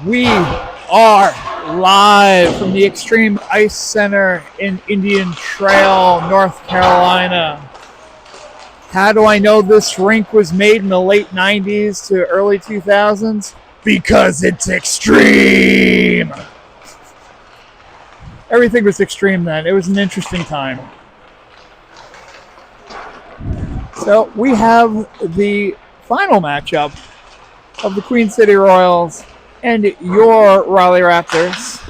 We are live from the Extreme Ice Center in Indian Trail, North Carolina. How do I know this rink was made in the late 90s to early 2000s? Because it's extreme! Everything was extreme then. It was an interesting time. So we have the final matchup of the Queen City Royals and your Raleigh Raptors.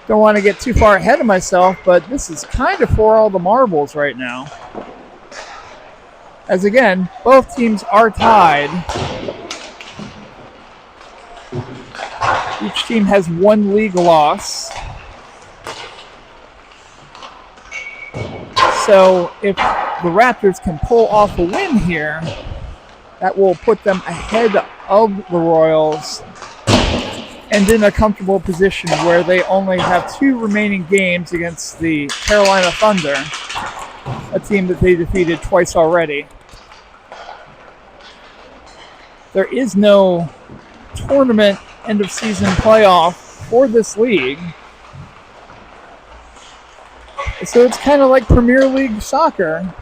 Don't want to get too far ahead of myself, but this is kind of for all the marbles right now. As again, both teams are tied. Each team has one league loss. So if the Raptors can pull off a win here, that will put them ahead of the Royals and in a comfortable position where they only have two remaining games against the Carolina Thunder, a team that they defeated twice already. There is no tournament end-of-season playoff for this league. So it's kind of like Premier League soccer.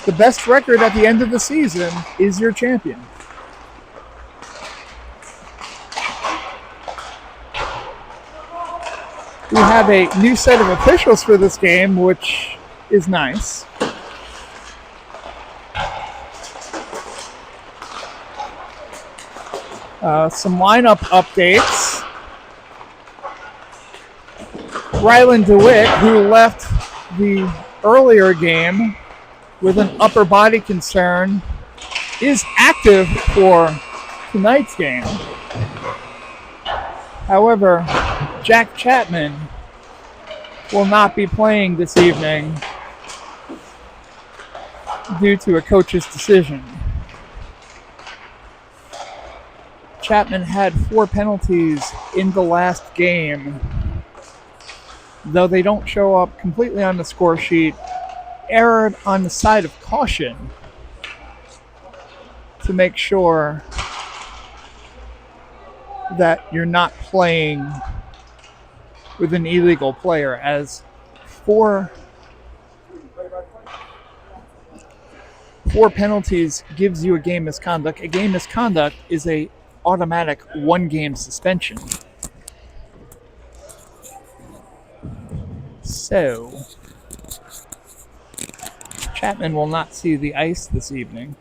The best record at the end of the season is your champion. We have a new set of officials for this game, which is nice. Some lineup updates. Rylan DeWitt, who left the earlier game with an upper body concern, is active for tonight's game. However, Jack Chapman will not be playing this evening due to a coach's decision. Chapman had 4 penalties in the last game, though they don't show up completely on the score sheet. Erred on the side of caution to make sure that you're not playing with an illegal player, as four penalties gives you a game misconduct. A game misconduct is a automatic 1-game suspension. So Chapman will not see the ice this evening.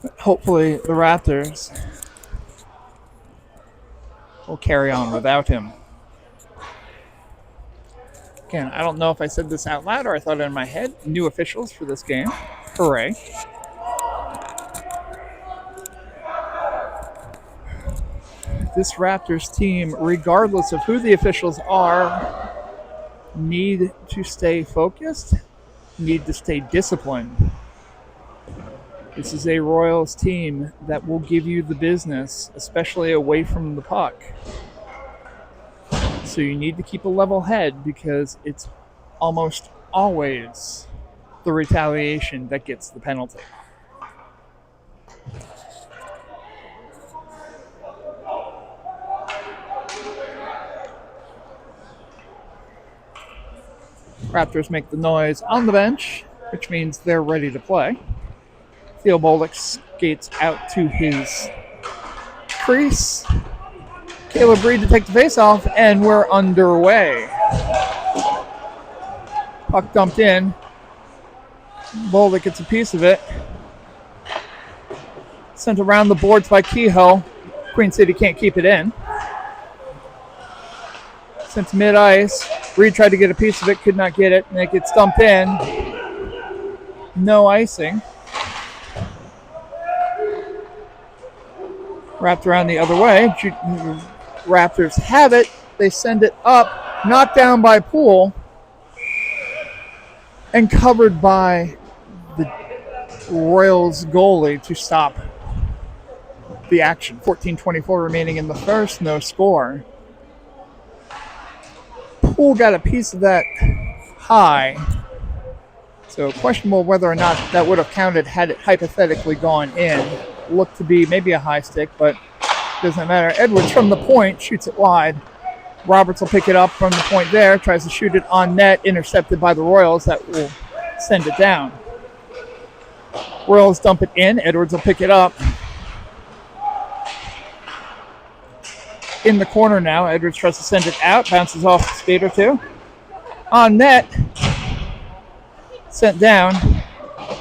But hopefully the Raptors will carry on without him. Again, I don't know if I said this out loud or I thought it in my head. New officials for this game. Hooray. This Raptors team, regardless of who the officials are, need to stay focused, need to stay disciplined. This is a Royals team that will give you the business, especially away from the puck. So you need to keep a level head because it's almost always the retaliation that gets the penalty. Raptors make the noise on the bench, which means they're ready to play. Theo Bolduc skates out to his crease. Caleb Reed to take the face-off, and we're underway. Puck dumped in. Bolduc gets a piece of it. Sent around the boards by Kehoe. Queen City can't keep it in. Sent to mid-ice. Reed tried to get a piece of it, could not get it, and it gets dumped in. No icing. Wrapped around the other way. Raptors have it. They send it up, knocked down by Poole, and covered by the Royals goalie to stop the action. 14:24 remaining in the first, no score. Poole got a piece of that high So questionable whether or not that would have counted had it hypothetically gone in. Looked to be maybe a high stick, but doesn't matter. Edwards from the point shoots it wide. Roberts will pick it up from the point there, tries to shoot it on net, intercepted by the Royals. That will send it down. Royals dump it in. Edwards will pick it up. In the corner now. Edwards tries to send it out. Bounces off a skate or two. On net. Sent down.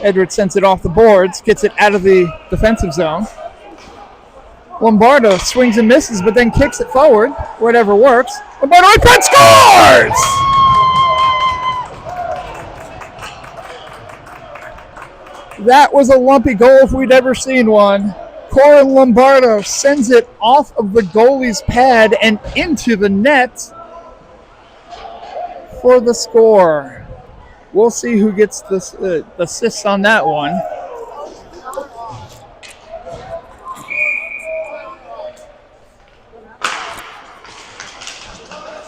Edwards sends it off the boards. Gets it out of the defensive zone. Lombardo swings and misses, but then kicks it forward. Whatever works. Lombardo scores! That was a lumpy goal if we'd ever seen one. Corin Lombardo sends it off of the goalie's pad and into the net for the score. We'll see who gets the assists on that one.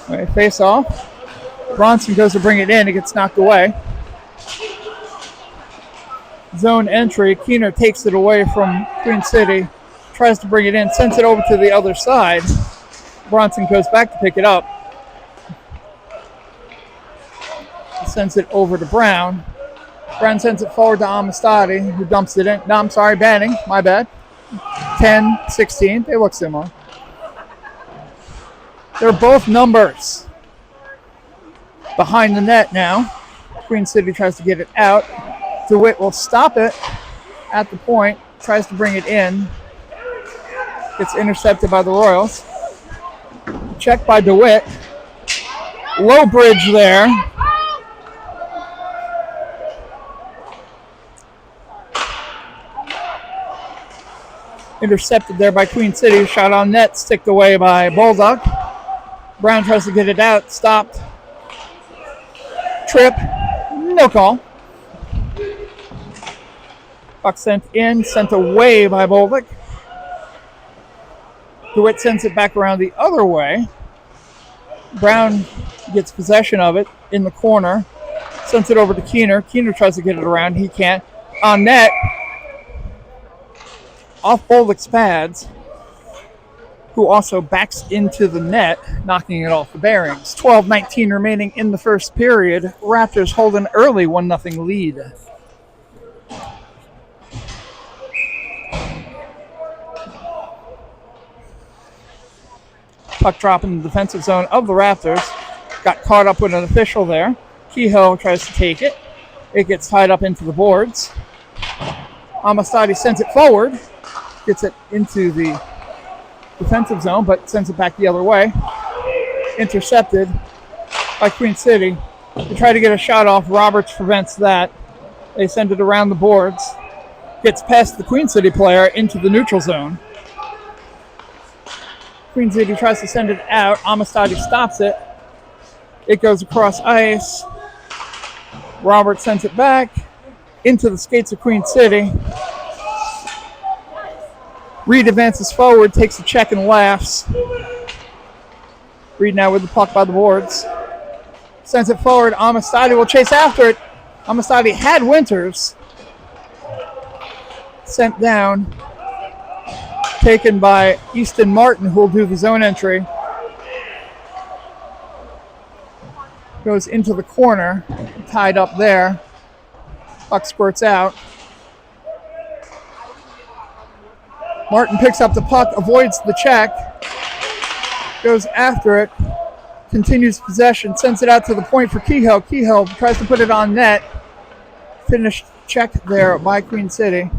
All right, face off. Bronson goes to bring it in. It gets knocked away. Zone entry. Keener takes it away from Queen City. Tries to bring it in. Sends it over to the other side. Bronson goes back to pick it up. Sends it over to Brown. Brown sends it forward to Amistadi, who dumps it in. No, I'm sorry, Banning. My bad. 10, 16. They look similar. They're both numbers. Behind the net now. Queen City tries to get it out. DeWitt will stop it at the point. Tries to bring it in. Gets intercepted by the Royals. Check by DeWitt. Low bridge there. Intercepted there by Queen City. Shot on net. Sticked away by Bulldog. Brown tries to get it out. Stopped. Trip. No call. Puck sent in. Sent away by Boldick. DeWitt sends it back around the other way. Brown gets possession of it in the corner. Sends it over to Keener. Keener tries to get it around. He can't. On net. Off Boldick's pads. Who also backs into the net, knocking it off the bearings. 12-19 remaining in the first period. Raptors hold an early 1-0 lead. Puck drop in the defensive zone of the Raptors. Got caught up with an official there. Kehoe tries to take it. It gets tied up into the boards. Amistadi sends it forward. Gets it into the defensive zone, but sends it back the other way. Intercepted by Queen City. They try to get a shot off. Roberts prevents that. They send it around the boards. Gets past the Queen City player into the neutral zone. Queen City tries to send it out. Amistadi stops it. It goes across ice. Roberts sends it back into the skates of Queen City. Reed advances forward, takes a check and laughs. Reed now with the puck by the boards. Sends it forward. Amistadi will chase after it. Amistadi had Winters. Sent down. Taken by Easton Martin, who will do the zone entry. Goes into the corner. Tied up there. Puck squirts out. Martin picks up the puck, avoids the check, goes after it, continues possession, sends it out to the point for Kehoe. Kehoe tries to put it on net. Finished check there by Queen City.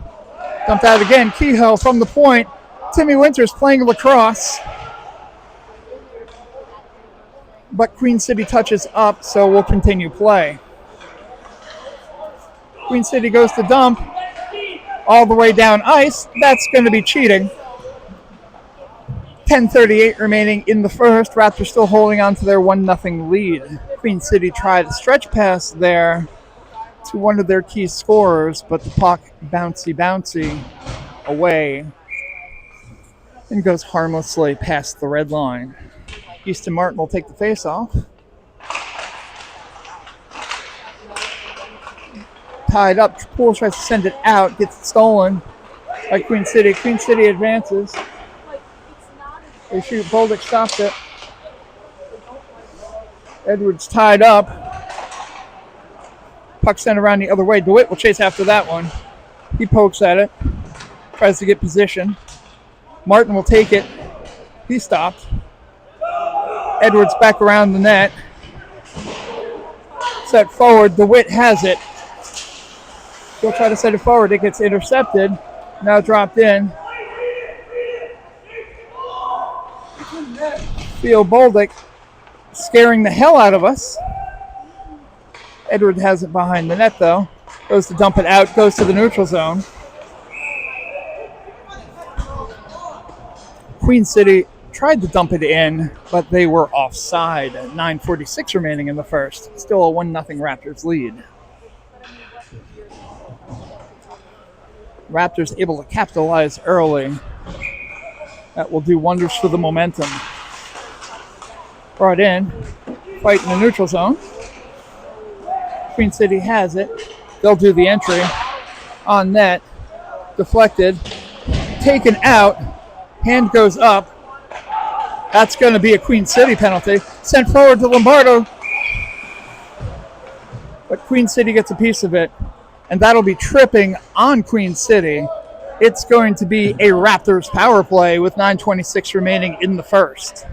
Dumped out again. Kehoe from the point. Timmy Winters playing lacrosse. But Queen City touches up, so we'll continue play. Queen City goes to dump. All the way down ice. That's going to be cheating. 10:38 remaining in the first. Raptors still holding on to their 1-0 lead. Queen City tried a stretch pass there to one of their key scorers, but the puck bouncy away and goes harmlessly past the red line. Easton Martin will take the face-off. tied up. Poole tries to send it out. Gets it stolen by Queen City. Queen City advances. They shoot. Boldick stops it. Edwards tied up. Puck sent around the other way. DeWitt will chase after that one. He pokes at it. Tries to get position. Martin will take it. He stopped. Edwards back around the net. Set forward. DeWitt has it. He'll try to set it forward. It gets intercepted. Now dropped in. Theo Boldick scaring the hell out of us. Edward has it behind the net, though. Goes to dump it out. Goes to the neutral zone. Queen City tried to dump it in, but they were offside. 9:46 remaining in the first. Still a 1-0 Raptors lead. Raptors able to capitalize early. That will do wonders for the momentum. Brought in. Fight in the neutral zone. Queen City has it. They'll do the entry. On net. Deflected. Taken out. Hand goes up. That's going to be a Queen City penalty. Sent forward to Lombardo. But Queen City gets a piece of it. And that'll be tripping on Queen City. It's going to be a Raptors power play with 9:26 remaining in the first.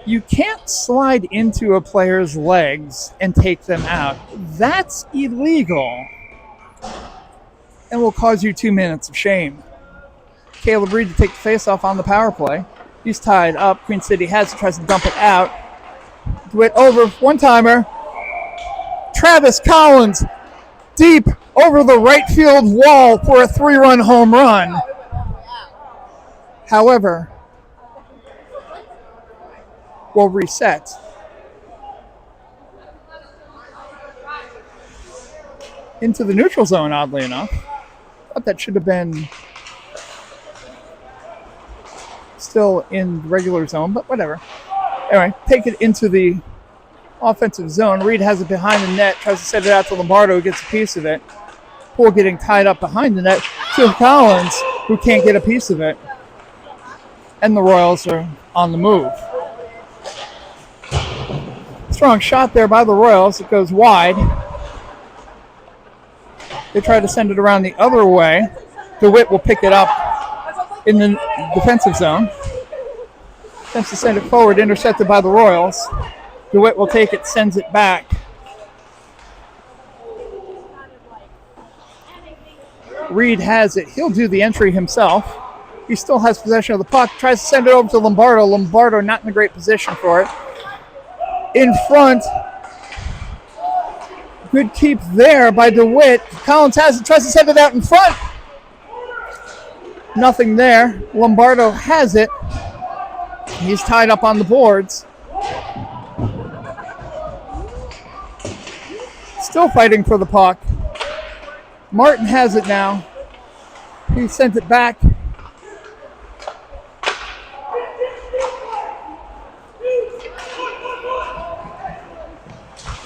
You can't slide into a player's legs and take them out. That's illegal. And will cause you 2 minutes of shame. Caleb Reed to take the face-off on the power play. He's tied up. Queen City has it, tries to dump it out. DeWitt over, one-timer. Travis Collins deep over the right field wall for a 3-run home run. However, will reset. Into the neutral zone, oddly enough. Thought that should have been still in the regular zone, but whatever. Anyway, take it into the offensive zone. Reed has it behind the net, tries to set it out to Lombardo, who gets a piece of it. Poole getting tied up behind the net to Collins, who can't get a piece of it. And the Royals are on the move. Strong shot there by the Royals. It goes wide. They try to send it around the other way. DeWitt will pick it up in the defensive zone. Attempts to send it forward, intercepted by the Royals. DeWitt will take it, sends it back. Reed has it. He'll do the entry himself. He still has possession of the puck. Tries to send it over to Lombardo. Lombardo not in a great position for it. In front. Good keep there by DeWitt. Collins has it. Tries to send it out in front. Nothing there. Lombardo has it. He's tied up on the boards. Still fighting for the puck. Martin has it now. He sent it back.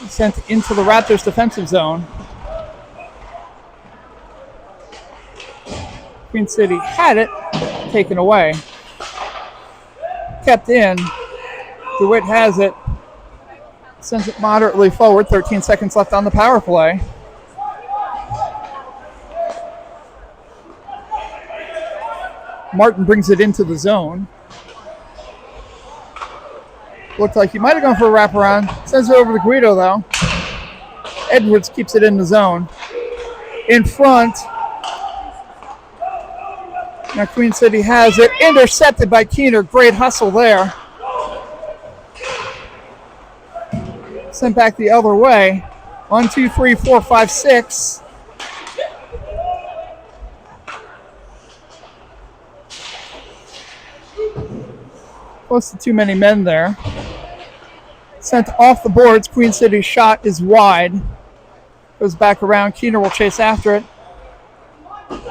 Sent into the Raptors defensive zone. Queen City had it, taken away. Kept in. DeWitt has it. Sends it moderately forward. 13 seconds left on the power play. Martin brings it into the zone. Looked like he might have gone for a wraparound. Sends it over to Guido, though. Edwards keeps it in the zone. In front. Now Queen City has it. Intercepted by Keener. Great hustle there. Sent back the other way. 1, 2, 3, 4, 5, 6. Close to too many men there. Sent off the boards. Queen City's shot is wide. Goes back around. Keener will chase after it.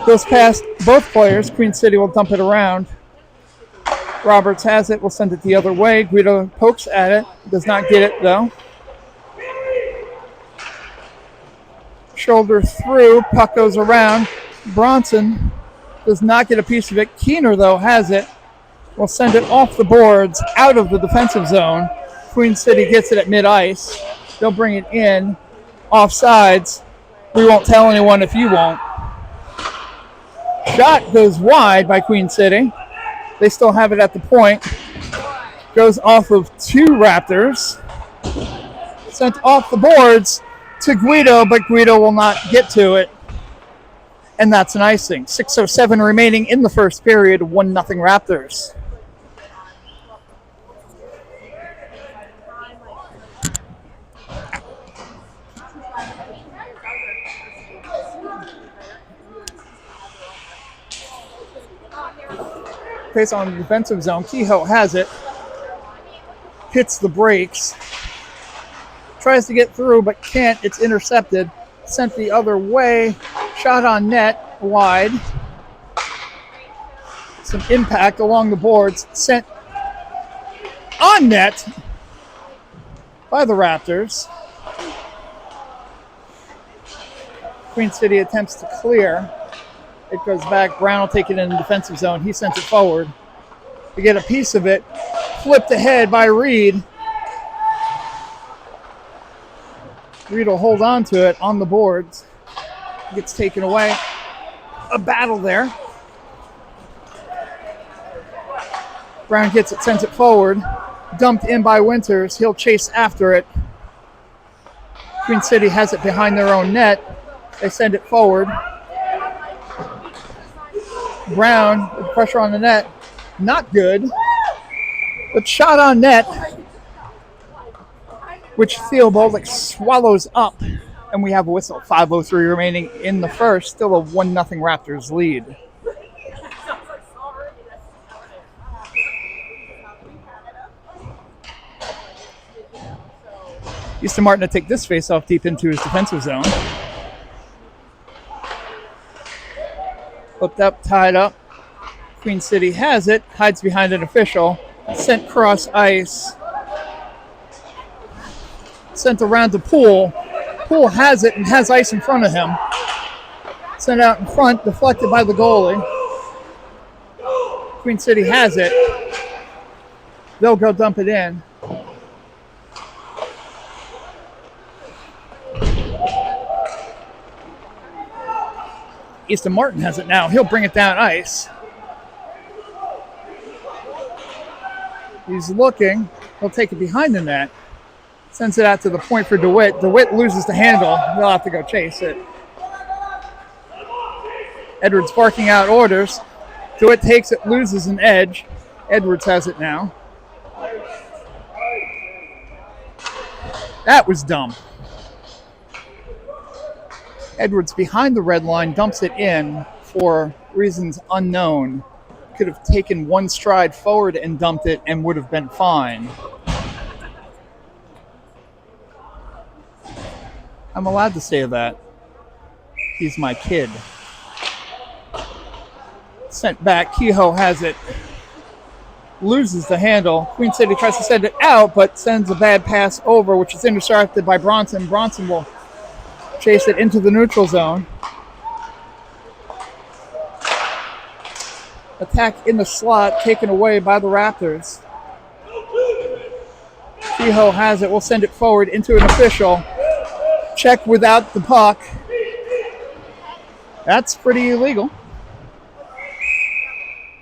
Goes past both players. Queen City will dump it around. Roberts has it. Will send it the other way. Guido pokes at it. Does not get it, though. shoulder through. Puck goes around. Bronson does not get a piece of it. Keener, though, has it. Will send it off the boards, out of the defensive zone. Queen City gets it at mid-ice. They'll bring it in. Offsides. We won't tell anyone if you won't. Shot goes wide by Queen City. They still have it at the point. Goes off of 2 Raptors. Sent off the boards to Guido, but Guido will not get to it. And that's an icing. 6:07 remaining in the first period. 1-0 Raptors. Pace on the defensive zone. Kehoe has it. Hits the brakes. Tries to get through, but can't. It's intercepted. Sent the other way. Shot on net. Wide. Some impact along the boards. Sent on net by the Raptors. Queen City attempts to clear. It goes back. Brown will take it in the defensive zone. He sends it forward. To get a piece of it. Flipped ahead by Reed. Reed will hold on to it on the boards. Gets taken away. A battle there. Brown gets it, sends it forward. Dumped in by Winters. He'll chase after it. Queen City has it behind their own net. They send it forward. Brown with pressure on the net. Not good. But shot on net, which Theobald swallows up. And we have a whistle. 5:03 remaining in the first. Still a 1-0 Raptors lead. Easton Martin to take this face-off deep into his defensive zone. Flipped up, tied up. Queen City has it. Hides behind an official. Sent cross ice. Sent around to Poole. Poole has it and has ice in front of him. Sent out in front, deflected by the goalie. Queen City has it. They'll go dump it in. Easton Martin has it now. He'll bring it down ice. He's looking. He'll take it behind the net. Sends it out to the point for DeWitt. DeWitt loses the handle. He'll have to go chase it. Edwards barking out orders. DeWitt takes it, loses an edge. Edwards has it now. That was dumb. Edwards behind the red line, dumps it in for reasons unknown. Could have taken one stride forward and dumped it and would have been fine. I'm allowed to say that. He's my kid. Sent back. Kehoe has it. Loses the handle. Queen City tries to send it out, but sends a bad pass over, which is intercepted by Bronson. Bronson will chase it into the neutral zone. Attack in the slot, taken away by the Raptors. Kehoe has it. We'll send it forward into an official. Check without the puck. That's pretty illegal.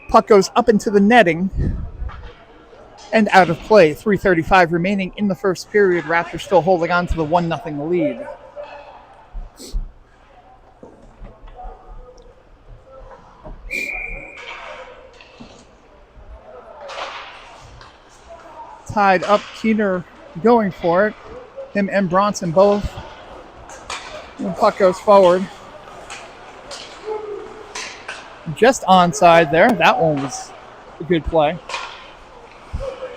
Puck goes up into the netting and out of play. 3:35 remaining in the first period. Raptors still holding on to the 1-0 lead. Tied up, Keener going for it. Him and Bronson both. The puck goes forward. Just onside there. That one was a good play.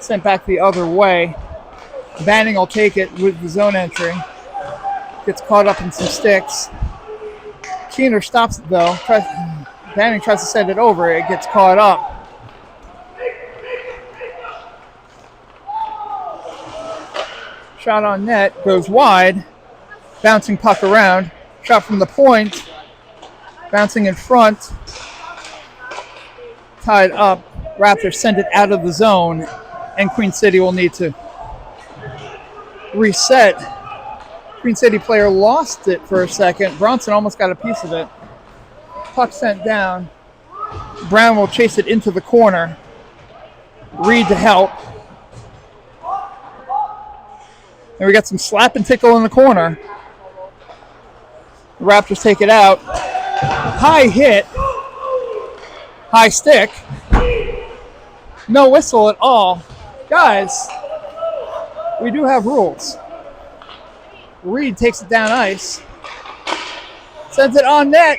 Sent back the other way. Banning will take it with the zone entry. Gets caught up in some sticks. Keener stops it though. Banning tries to send it over. It gets caught up. Shot on net, goes wide. Bouncing puck around. Shot from the point. Bouncing in front. Tied up. Raptors send it out of the zone. And Queen City will need to reset. Queen City player lost it for a second. Bronson almost got a piece of it. Puck sent down. Brown will chase it into the corner. Reed to help. And we got some slap and tickle in the corner. The Raptors take it out. High hit. High stick. No whistle at all. Guys, we do have rules. Reed takes it down ice. Sends it on net.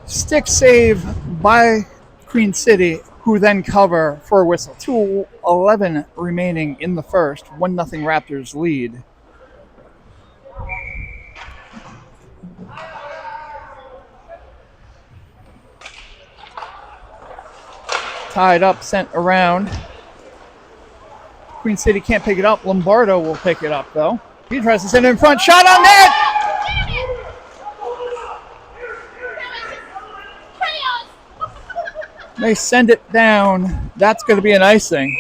Stick save by Queen City, who then cover for a whistle. 2:11 remaining in the first. 1-0 Raptors lead. Tied up, sent around. Queen City can't pick it up. Lombardo will pick it up, though. He tries to send it in front. Shot on net! They send it down. That's going to be an icing.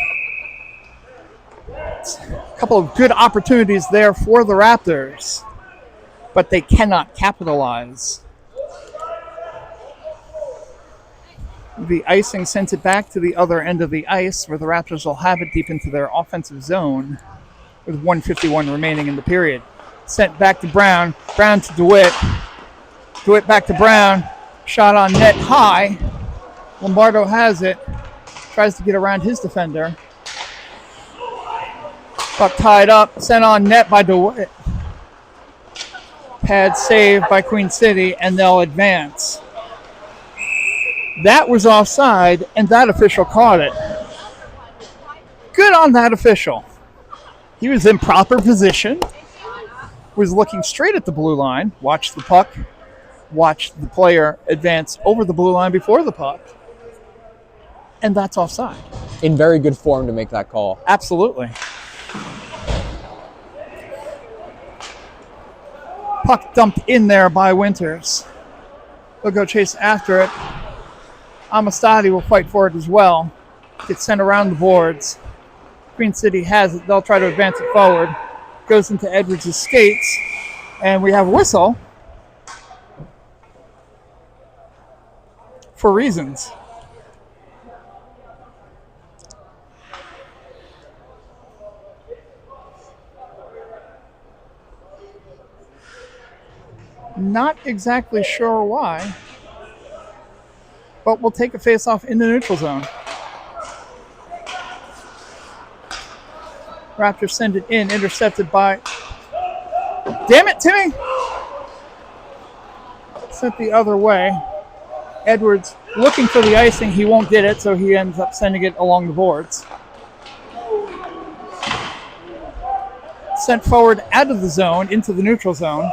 A couple of good opportunities there for the Raptors, but they cannot capitalize. The icing sends it back to the other end of the ice, where the Raptors will have it deep into their offensive zone with 1:51 remaining in the period. Sent back to Brown. Brown to DeWitt. DeWitt back to Brown. Shot on net high. Lombardo has it. Tries to get around his defender. Puck tied up. Sent on net by DeWitt. Pad saved by Queen City, and they'll advance. That was offside, and that official caught it. Good on that official. He was in proper position, was looking straight at the blue line, watched the puck, watched the player advance over the blue line before the puck, and that's offside. In very good form to make that call. Absolutely. Puck dumped in there by Winters. They'll go chase after it. Amistadi will fight for it as well. Gets sent around the boards. Queen City has it. They'll try to advance it forward. Goes into Edwards' skates. And we have a whistle. For reasons. Not exactly sure why. But we'll take a face-off in the neutral zone. Raptors send it in, intercepted by... Damn it, Timmy! Sent the other way. Edwards looking for the icing. He won't get it, so he ends up sending it along the boards. Sent forward out of the zone, into the neutral zone.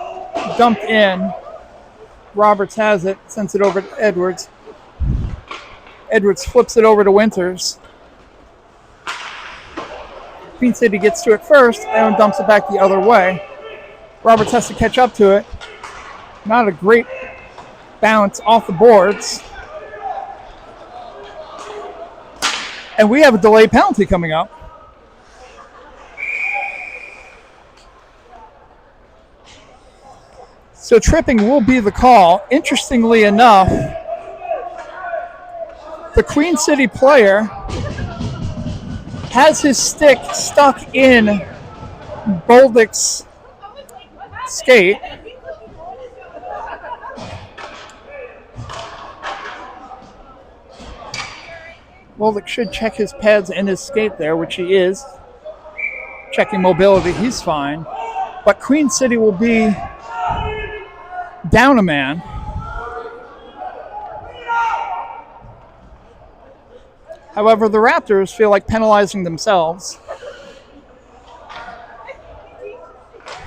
Dumped in. Roberts has it, sends it over to Edwards. Edwards flips it over to Winters. Queen City gets to it first and dumps it back the other way. Roberts has to catch up to it. Not a great bounce off the boards. And we have a delayed penalty coming up. So tripping will be the call. Interestingly enough, the Queen City player has his stick stuck in Boldick's skate. Boldick should check his pads and his skate there, which he is. Checking mobility, he's fine. But Queen City will be down a man. However, the Raptors feel like penalizing themselves.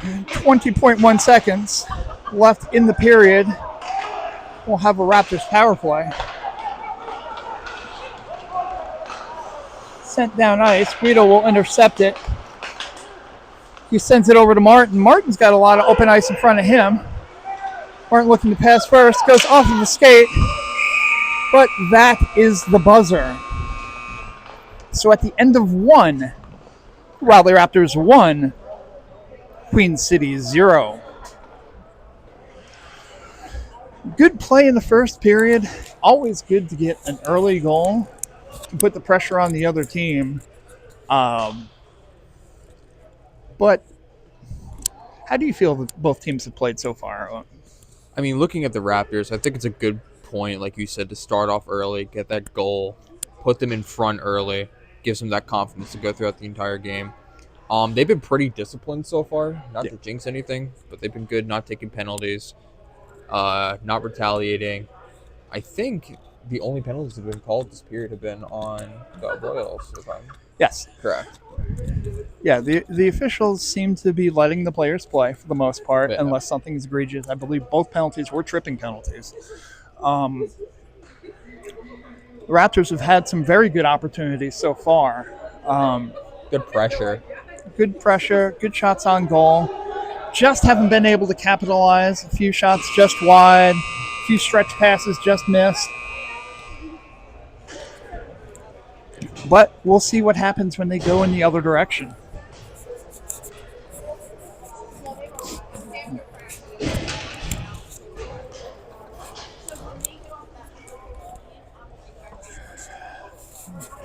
20.1 seconds left in the period. We'll have a Raptors power play. Sent down ice. Guido will intercept it. He sends it over to Martin. Martin's got a lot of open ice in front of him. Martin looking to pass first, goes off of the skate, but that is the buzzer. So at the end of one, Raleigh Raptors 1, Queen City 0. Good play in the first period. Always good to get an early goal to put the pressure on the other team. But how do you feel that both teams have played so far? I mean, looking at the Raptors, I think it's a good point, like you said, to start off early, get that goal, put them in front early, gives them that confidence to go throughout the entire game. They've been pretty disciplined so far, not to jinx anything, but they've been good, not taking penalties, not retaliating. I think the only penalties that have been called this period have been on the Royals, if I'm Yes. correct. Yeah, the officials seem to be letting the players play for the most part, Yeah. unless something's egregious. I believe both penalties were tripping penalties. The Raptors have had some very good opportunities so far. Good pressure. Good pressure, good shots on goal. Just haven't been able to capitalize. A few shots just wide, a few stretch passes just missed. But we'll see what happens when they go in the other direction.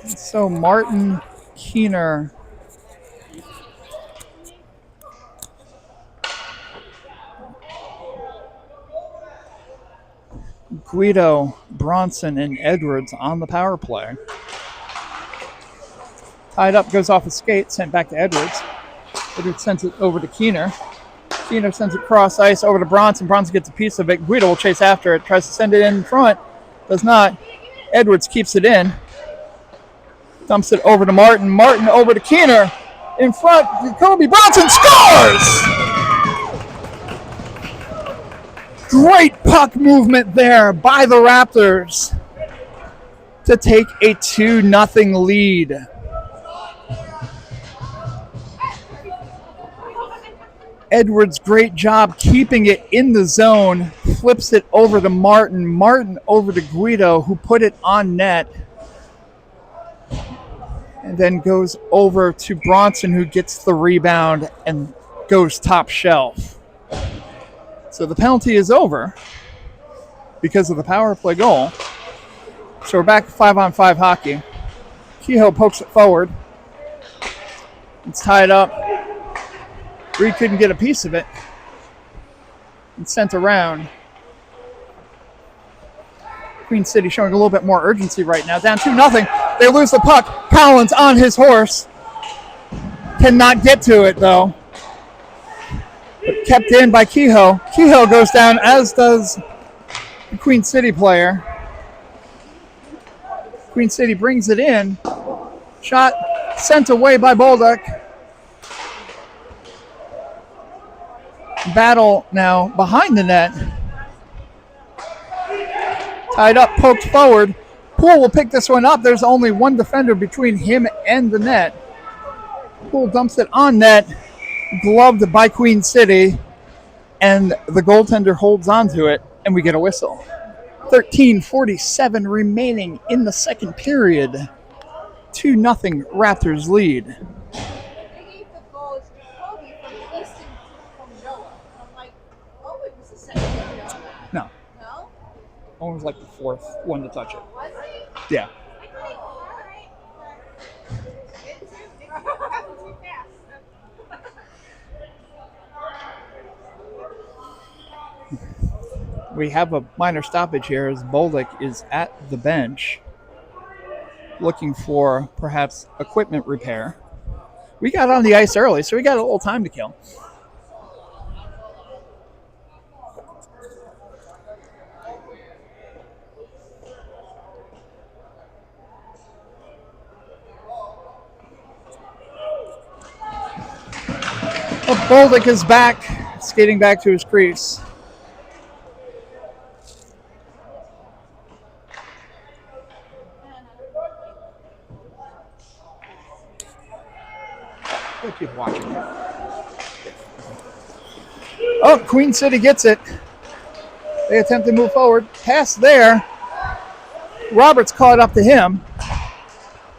So Martin, Keener, Guido, Bronson, and Edwards on the power play. Tied up, goes off a skate, sent back to Edwards. Edwards sends it over to Keener. Keener sends it cross ice over to Bronson. Bronson gets a piece of it. Guido will chase after it, tries to send it in front. Does not. Edwards keeps it in. Dumps it over to Martin. Martin over to Keener. In front, Jacoby. Bronson scores! Great puck movement there by the Raptors to take a 2-0 lead. Edwards, great job keeping it in the zone. Flips it over to Martin. Martin over to Guido, who put it on net. And then goes over to Bronson, who gets the rebound and goes top shelf. So the penalty is over because of the power play goal. So we're back to 5-on-5 hockey. Kehoe pokes it forward. It's tied up. Reed couldn't get a piece of it. It's sent around. Queen City showing a little bit more urgency right now. Down 2-0. They lose the puck. Collins on his horse. Cannot get to it, though. But kept in by Kehoe. Kehoe goes down, as does the Queen City player. Queen City brings it in. Shot sent away by Bolduc. Battle now behind the net. Tied up, poked forward. Poole will pick this one up. There's only one defender between him and the net. Poole dumps it on net. Gloved by Queen City. And the goaltender holds on to it. And we get a whistle. 13:47 remaining in the second period. 2-0 Raptors lead. They gave the goal to Jacoby from Easton from Noah. I'm like, oh, it was the second one on that. No. No? One was like the fourth one to touch it. Was he? Yeah. Alright. It's too fast. We have a minor stoppage here as Bolduc is at the bench looking for perhaps equipment repair. We got on the ice early, so we got a little time to kill. But Bolduc is back, skating back to his crease. Keep watching. Oh, Queen City gets it. They attempt to move forward. Pass there. Roberts caught up to him.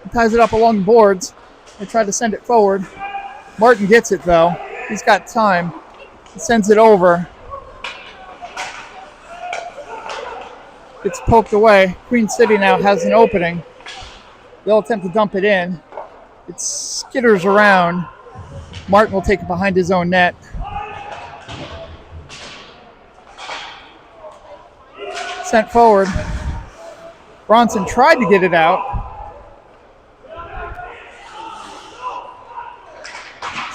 He ties it up along the boards. They try to send it forward. Martin gets it, though. He's got time. He sends it over. It's poked away. Queen City now has an opening. They'll attempt to dump it in. It skitters around. Martin will take it behind his own net. Sent forward. Bronson tried to get it out.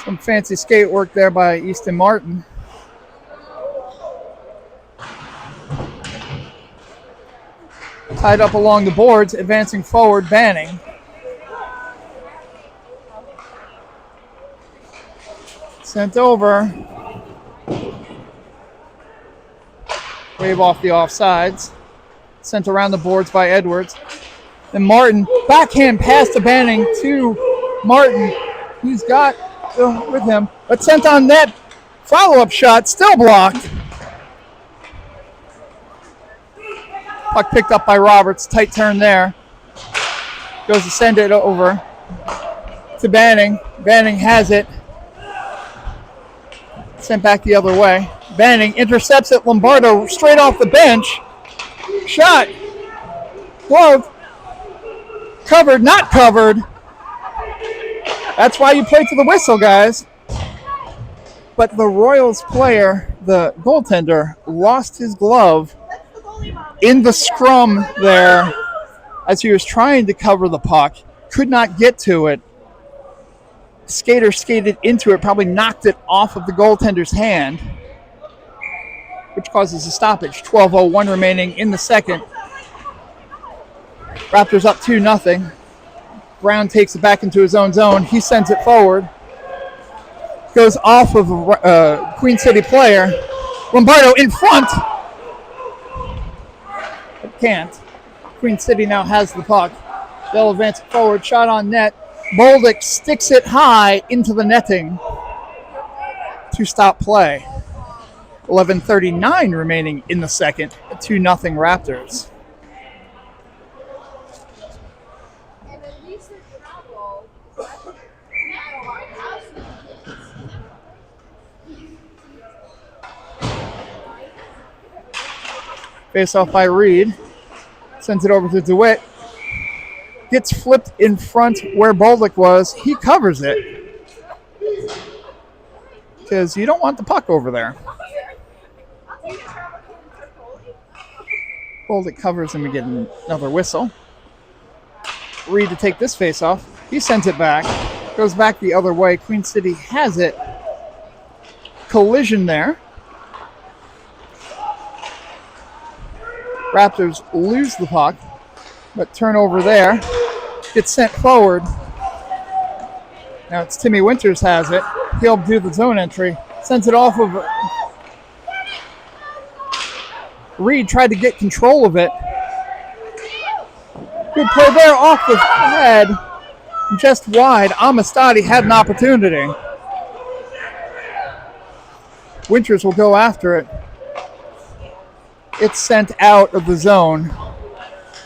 Some fancy skate work there by Easton Martin. Tied up along the boards, advancing forward, Banning. Sent over. Wave off the offsides. Sent around the boards by Edwards. Then Martin, backhand pass to Banning to Martin. He's got with him, but sent on net. Follow-up shot, still blocked. Puck picked up by Roberts. Tight turn there. Goes to send it over to Banning. Banning has it. Sent back the other way. Banning intercepts it. Lombardo straight off the bench. Shot. Glove. Covered, not covered. That's why you play to the whistle, guys. But the Royals player, the goaltender, lost his glove in the scrum there as he was trying to cover the puck. Could not get to it. Skater skated into it, probably knocked it off of the goaltender's hand, which causes a stoppage. 12:01 remaining in the second. Raptors up 2-0. Brown takes it back into his own zone. He sends it forward. Goes off of a Queen City player. Lombardo in front. But can't. Queen City now has the puck. They'll advance it forward. Shot on net. Bolduc sticks it high into the netting to stop play. 11:39 remaining in the second. 2-0 Raptors. Face off by Reed. Sends it over to DeWitt. Gets flipped in front where Bolduc was. He covers it. Because you don't want the puck over there. Bolduc covers him and get another whistle. Reed to take this face off. He sends it back. Goes back the other way. Queen City has it. Collision there. Raptors lose the puck, but turnover there. Gets sent forward. Now it's Timmy Winters has it. He'll do the zone entry. Sends it off of Reed. Tried to get control of it. Good play there off the head. Just wide. Amistadi had an opportunity. Winters will go after it. It's sent out of the zone.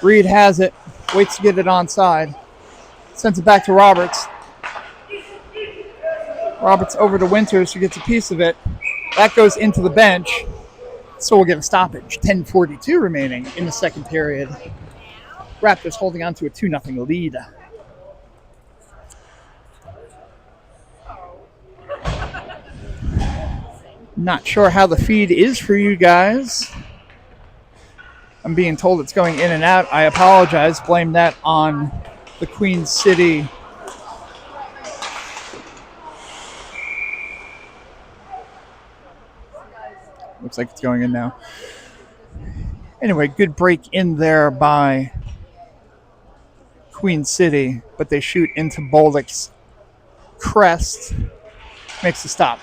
Reed has it. Waits to get it onside. Sends it back to Roberts. Roberts over to Winters, who gets a piece of it. That goes into the bench. So we'll get a stoppage. 10:42 remaining in the second period. Raptors holding on to a 2-0 lead. Not sure how the feed is for you guys. I'm being told it's going in and out. I apologize. Blame that on the Queen City. Looks like it's going in now. Anyway, good break in there by Queen City, but they shoot into Bolduc's crest. Makes the stop.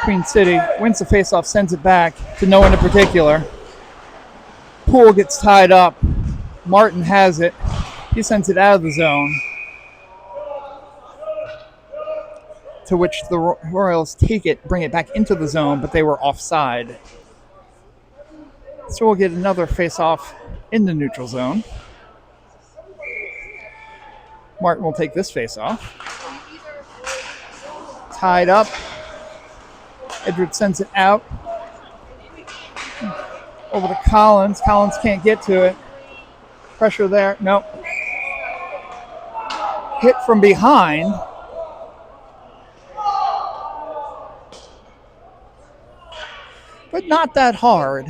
Queen City wins the faceoff, sends it back to no one in particular. Poole gets tied up. Martin has it. He sends it out of the zone. To which the Royals take it, bring it back into the zone, but they were offside. So we'll get another face-off in the neutral zone. Martin will take this face-off. Tied up. Edwards sends it out. Over to Collins. Collins can't get to it. Pressure there. Nope. Hit from behind. But not that hard.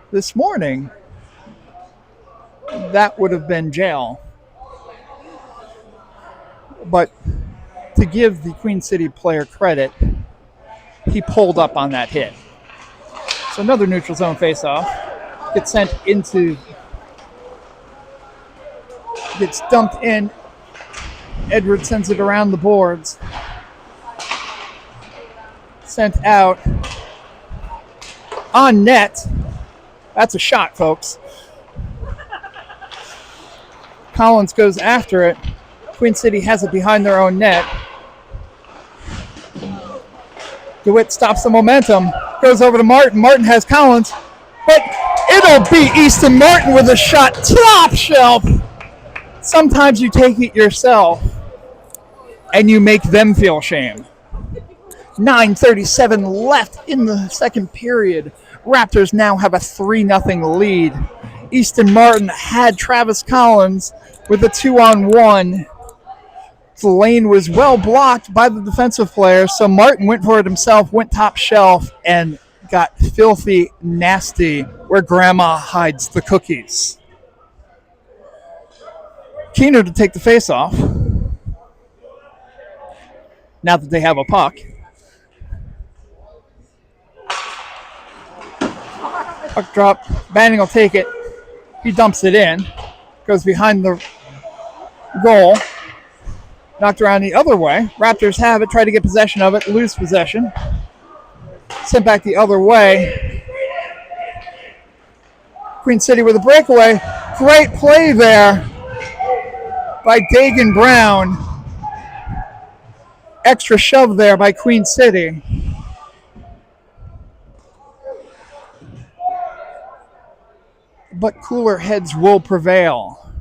This morning, that would have been jail. But to give the Queen City player credit, he pulled up on that hit. So another neutral zone faceoff gets sent into, gets dumped in. Edwards sends it around the boards. Sent out on net. That's a shot, folks. Collins goes after it. Queen City has it behind their own net. DeWitt stops the momentum. Goes over to Martin. Martin has Collins. But it'll be Easton Martin with a shot. Top shelf. Sometimes you take it yourself and you make them feel shame. 9:37 left in the second period. Raptors now have a 3-0 lead. Easton Martin had Travis Collins with a 2-on-1. The lane was well blocked by the defensive player, so Martin went for it himself, went top shelf, and got filthy nasty where grandma hides the cookies. Keener to take the face-off. Now that they have a puck. Puck drop. Banning will take it. He dumps it in. Goes behind the goal. Knocked around the other way. Raptors have it. Try to get possession of it. Lose possession. Sent back the other way. Queen City with a breakaway. Great play there by Dagan Brown. Extra shove there by Queen City. But cooler heads will prevail.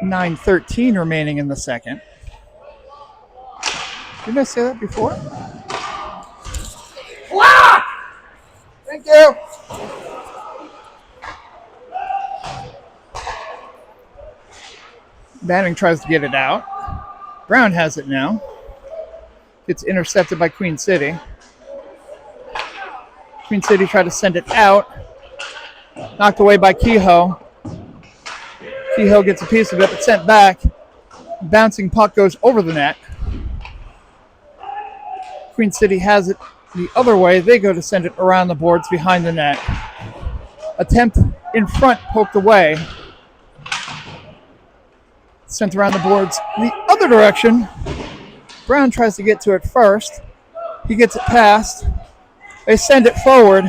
9:13 remaining in the second. Didn't I say that before? Wow! Thank you. Banning tries to get it out. Brown has it now. Gets intercepted by Queen City. Queen City tried to send it out. Knocked away by Kehoe. Kehoe gets a piece of it, but sent back. Bouncing puck goes over the net. Queen City has it the other way. They go to send it around the boards behind the net. Attempt in front, poked away. Sent around the boards the other direction. Brown tries to get to it first. He gets it past. They send it forward.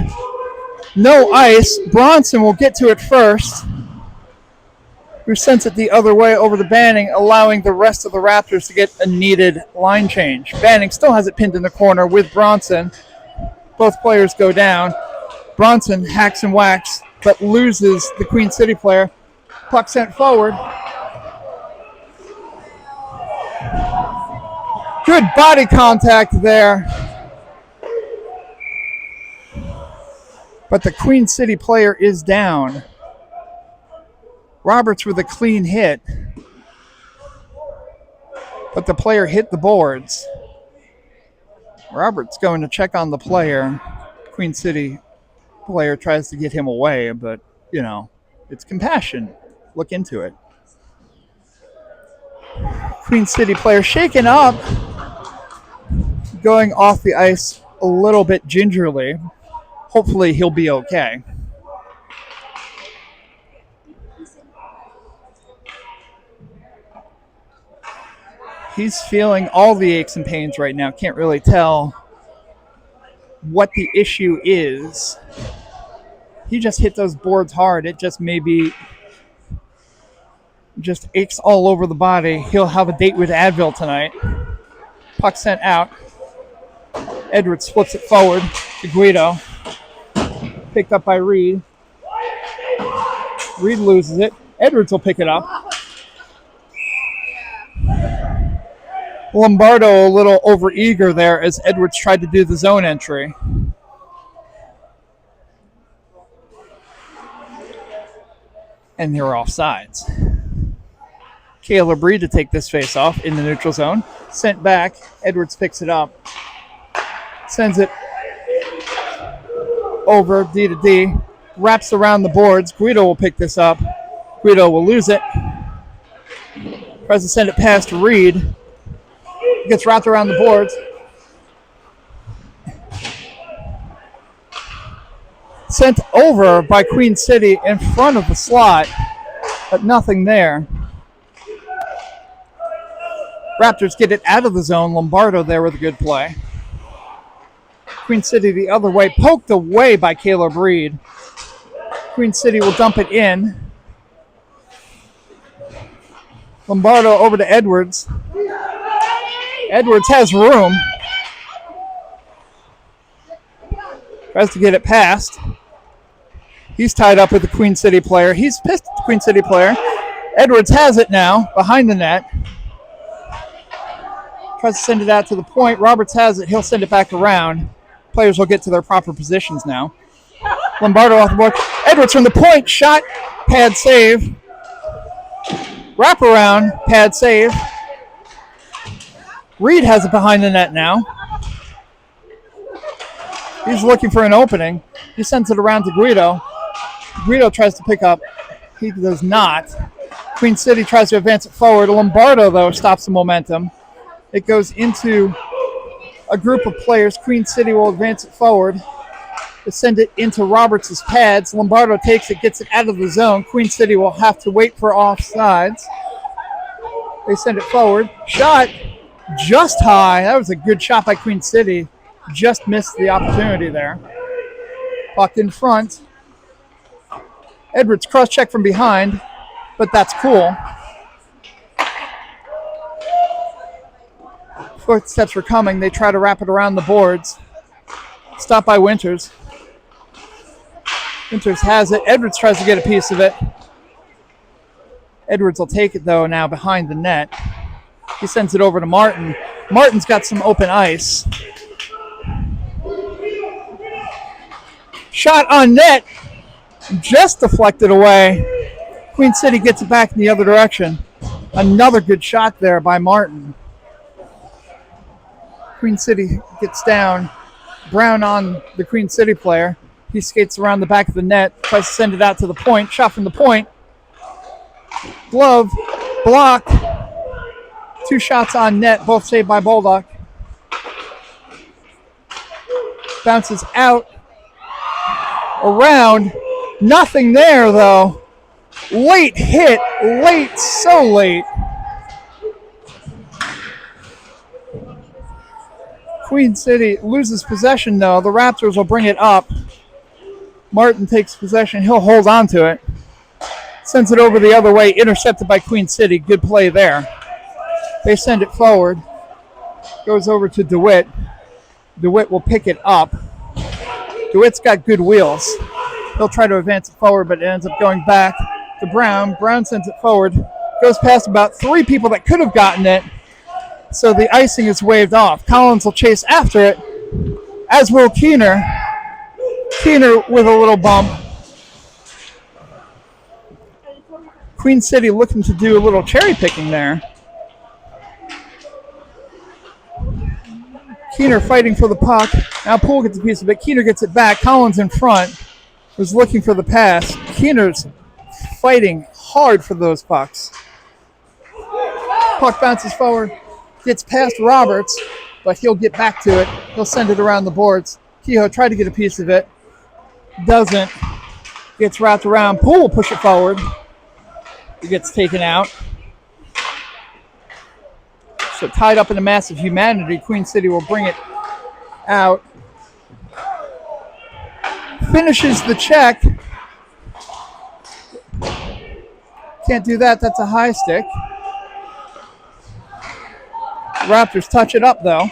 No ice. Bronson will get to it first, who sends it the other way over to Banning, allowing the rest of the Raptors to get a needed line change. Banning still has it pinned in the corner with Bronson. Both players go down. Bronson hacks and whacks, but loses the Queen City player. Puck sent forward. Good body contact there. But the Queen City player is down. Roberts with a clean hit. But the player hit the boards. Roberts going to check on the player. Queen City player tries to get him away, but, you know, it's compassion. Look into it. Queen City player shaken up. Going off the ice a little bit gingerly. Hopefully he'll be okay. He's feeling all the aches and pains right now. Can't really tell what the issue is. He just hit those boards hard. It just maybe just aches all over the body. He'll have a date with Advil tonight. Puck sent out. Edwards flips it forward to Guido. Picked up by Reed. Reed loses it. Edwards will pick it up. Lombardo a little overeager there as Edwards tried to do the zone entry. And they were offsides. Caleb Reed to take this face off in the neutral zone. Sent back. Edwards picks it up. Sends it over D to D. Wraps around the boards. Guido will pick this up. Guido will lose it. Tries to send it past Reed. Gets wrapped around the boards. Sent over by Queen City in front of the slot, but nothing there. Raptors get it out of the zone. Lombardo there with a good play. Queen City the other way, poked away by Caleb Reed. Queen City will dump it in. Lombardo over to Edwards. Edwards has room. Tries to get it past. He's tied up with the Queen City player. He's pissed at the Queen City player. Edwards has it now behind the net. Tries to send it out to the point. Roberts has it. He'll send it back around. Players will get to their proper positions now. Lombardo off the board. Edwards from the point. Shot. Pad save. Wraparound. Pad save. Reed has it behind the net now. He's looking for an opening. He sends it around to Guido. Guido tries to pick up. He does not. Queen City tries to advance it forward. Lombardo, though, stops the momentum. It goes into a group of players. Queen City will advance it forward. They send it into Roberts' pads. Lombardo takes it, gets it out of the zone. Queen City will have to wait for offsides. They send it forward. Shot just high. That was a good shot by Queen City. Just missed the opportunity there. Puck in front. Edwards cross-check from behind, but that's cool. Footsteps were coming. They try to wrap it around the boards. Stopped by Winters. Winters has it. Edwards tries to get a piece of it. Edwards will take it, though, now behind the net. He sends it over to Martin. Martin's got some open ice. Shot on net. Just deflected away. Queen City gets it back in the other direction. Another good shot there by Martin. Queen City gets down. Brown on the Queen City player. He skates around the back of the net. Tries to send it out to the point. Shot from the point. Glove. Block. Two shots on net. Both saved by Bulldog. Bounces out. Around. Nothing there, though. Late hit. Late. So late. Queen City loses possession, though. The Raptors will bring it up. Martin takes possession. He'll hold on to it. Sends it over the other way. Intercepted by Queen City. Good play there. They send it forward. Goes over to DeWitt. DeWitt will pick it up. DeWitt's got good wheels. He'll try to advance it forward, but it ends up going back to Brown. Brown sends it forward. Goes past about three people that could have gotten it. So the icing is waved off. Collins will chase after it, as will Keener. Keener with a little bump. Queen City looking to do a little cherry picking there. Keener fighting for the puck. Now Poole gets a piece of it. Keener gets it back. Collins in front was looking for the pass. Keener's fighting hard for those pucks. Puck bounces forward. Gets past Roberts, but he'll get back to it. He'll send it around the boards. Kehoe tried to get a piece of it. Doesn't. Gets wrapped around. Poole will push it forward. It gets taken out. So tied up in a mass of humanity, Queen City will bring it out. Finishes the check. Can't do that. That's a high stick. Raptors touch it up, though.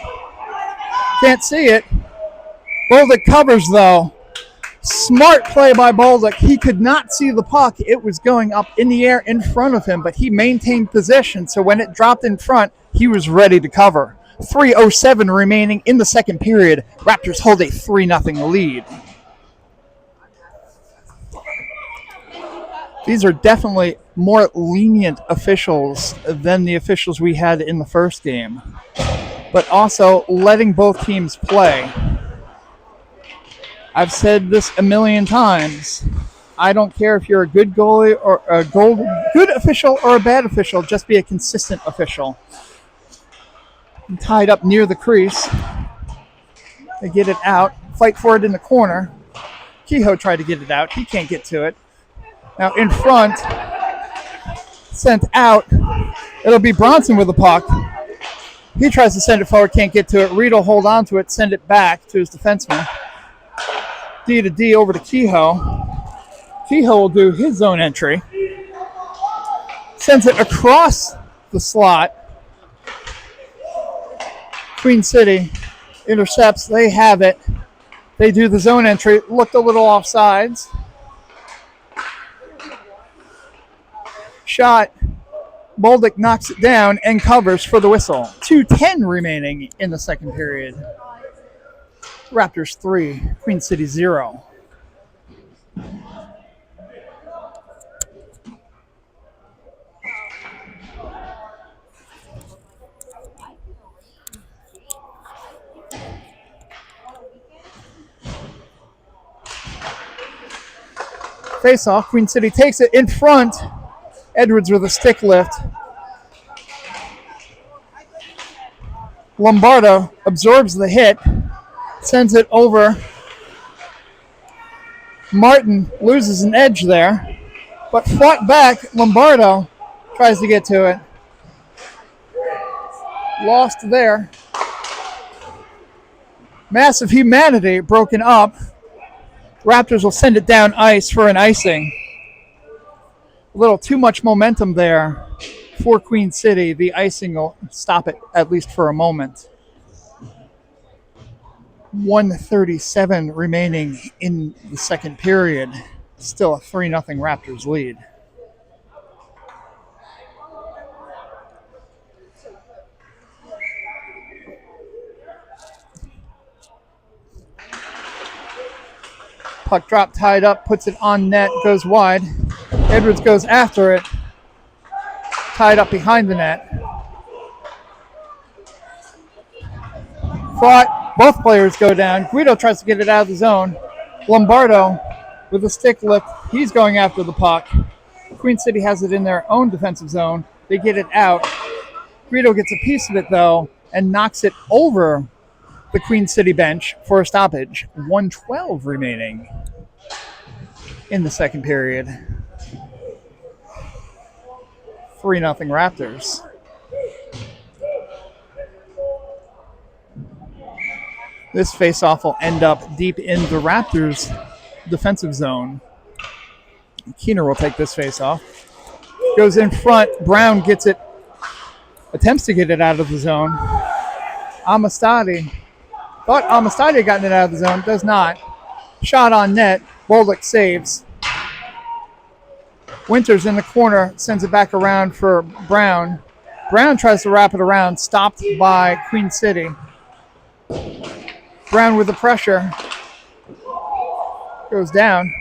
Can't see it. Bolduc covers, though. Smart play by Bolduc. He could not see the puck. It was going up in the air in front of him, but he maintained position, so when it dropped in front, he was ready to cover. 3:07 remaining in the second period. Raptors hold a 3-0 lead. These are definitely more lenient officials than the officials we had in the first game, but also letting both teams play. I've said this a million times. I don't care if you're a good goalie or a good official or a bad official. Just be a consistent official. I'm tied up near the crease. They get it out. Fight for it in the corner. Kehoe tried to get it out. He can't get to it. Now in front. Sent out. It'll be Bronson with the puck. He tries to send it forward. Can't get to it. Reed will hold on to it. Send it back to his defenseman. D to D over to Kehoe. Kehoe will do his zone entry. Sends it across the slot. Queen City intercepts. They have it. They do the zone entry. Looked a little offsides. Shot. Bolduc knocks it down and covers for the whistle. 2:10 remaining in the second period. Raptors 3, Queen City 0. Face off. Queen City takes it in front. Edwards with a stick lift. Lombardo absorbs the hit. Sends it over. Martin loses an edge there, but fought back. Lombardo tries to get to it. Lost there. Massive humanity broken up. Raptors will send it down ice for an icing. A little too much momentum there for Queen City. The icing will stop it at least for a moment. 1:37 remaining in the second period. Still a 3-0 Raptors lead. Puck drop, tied up, puts it on net, goes wide. Edwards goes after it. Tied up behind the net. Fought. Both players go down. Guido tries to get it out of the zone. Lombardo with a stick lift. He's going after the puck. Queen City has it in their own defensive zone. They get it out. Guido gets a piece of it, though, and knocks it over the Queen City bench for a stoppage. 1:12 remaining in the second period. 3-0 Raptors. This faceoff will end up deep in the Raptors' defensive zone. Keener will take this faceoff. Goes in front. Brown gets it. Attempts to get it out of the zone. Amistadi. Thought Amistadi had gotten it out of the zone. Does not. Shot on net. Bolduc saves. Winters in the corner. Sends it back around for Brown. Brown tries to wrap it around. Stopped by Queen City. Brown with the pressure. Goes down.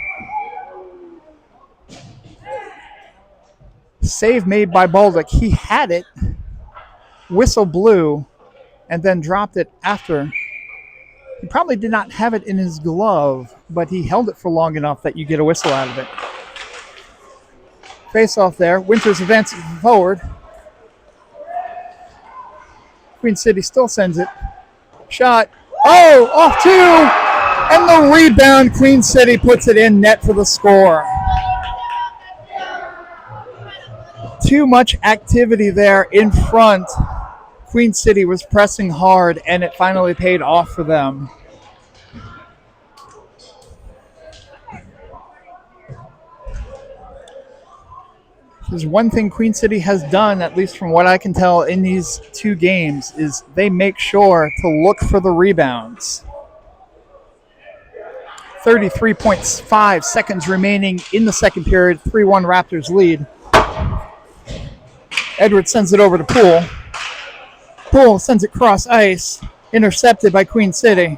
Save made by Bolduc. He had it. Whistle blew. And then dropped it after. He probably did not have it in his glove, but he held it for long enough that you get a whistle out of it. Face off there. Winters advances forward. Queen City still sends it. Shot. Oh, off two. And the rebound. Queen City puts it in net for the score. Too much activity there in front. Queen City was pressing hard, and it finally paid off for them. There's one thing Queen City has done, at least from what I can tell in these two games, is they make sure to look for the rebounds. 33.5 seconds remaining in the second period. 3-1 Raptors lead. Edwards sends it over to Poole. Poole sends it cross ice. Intercepted by Queen City,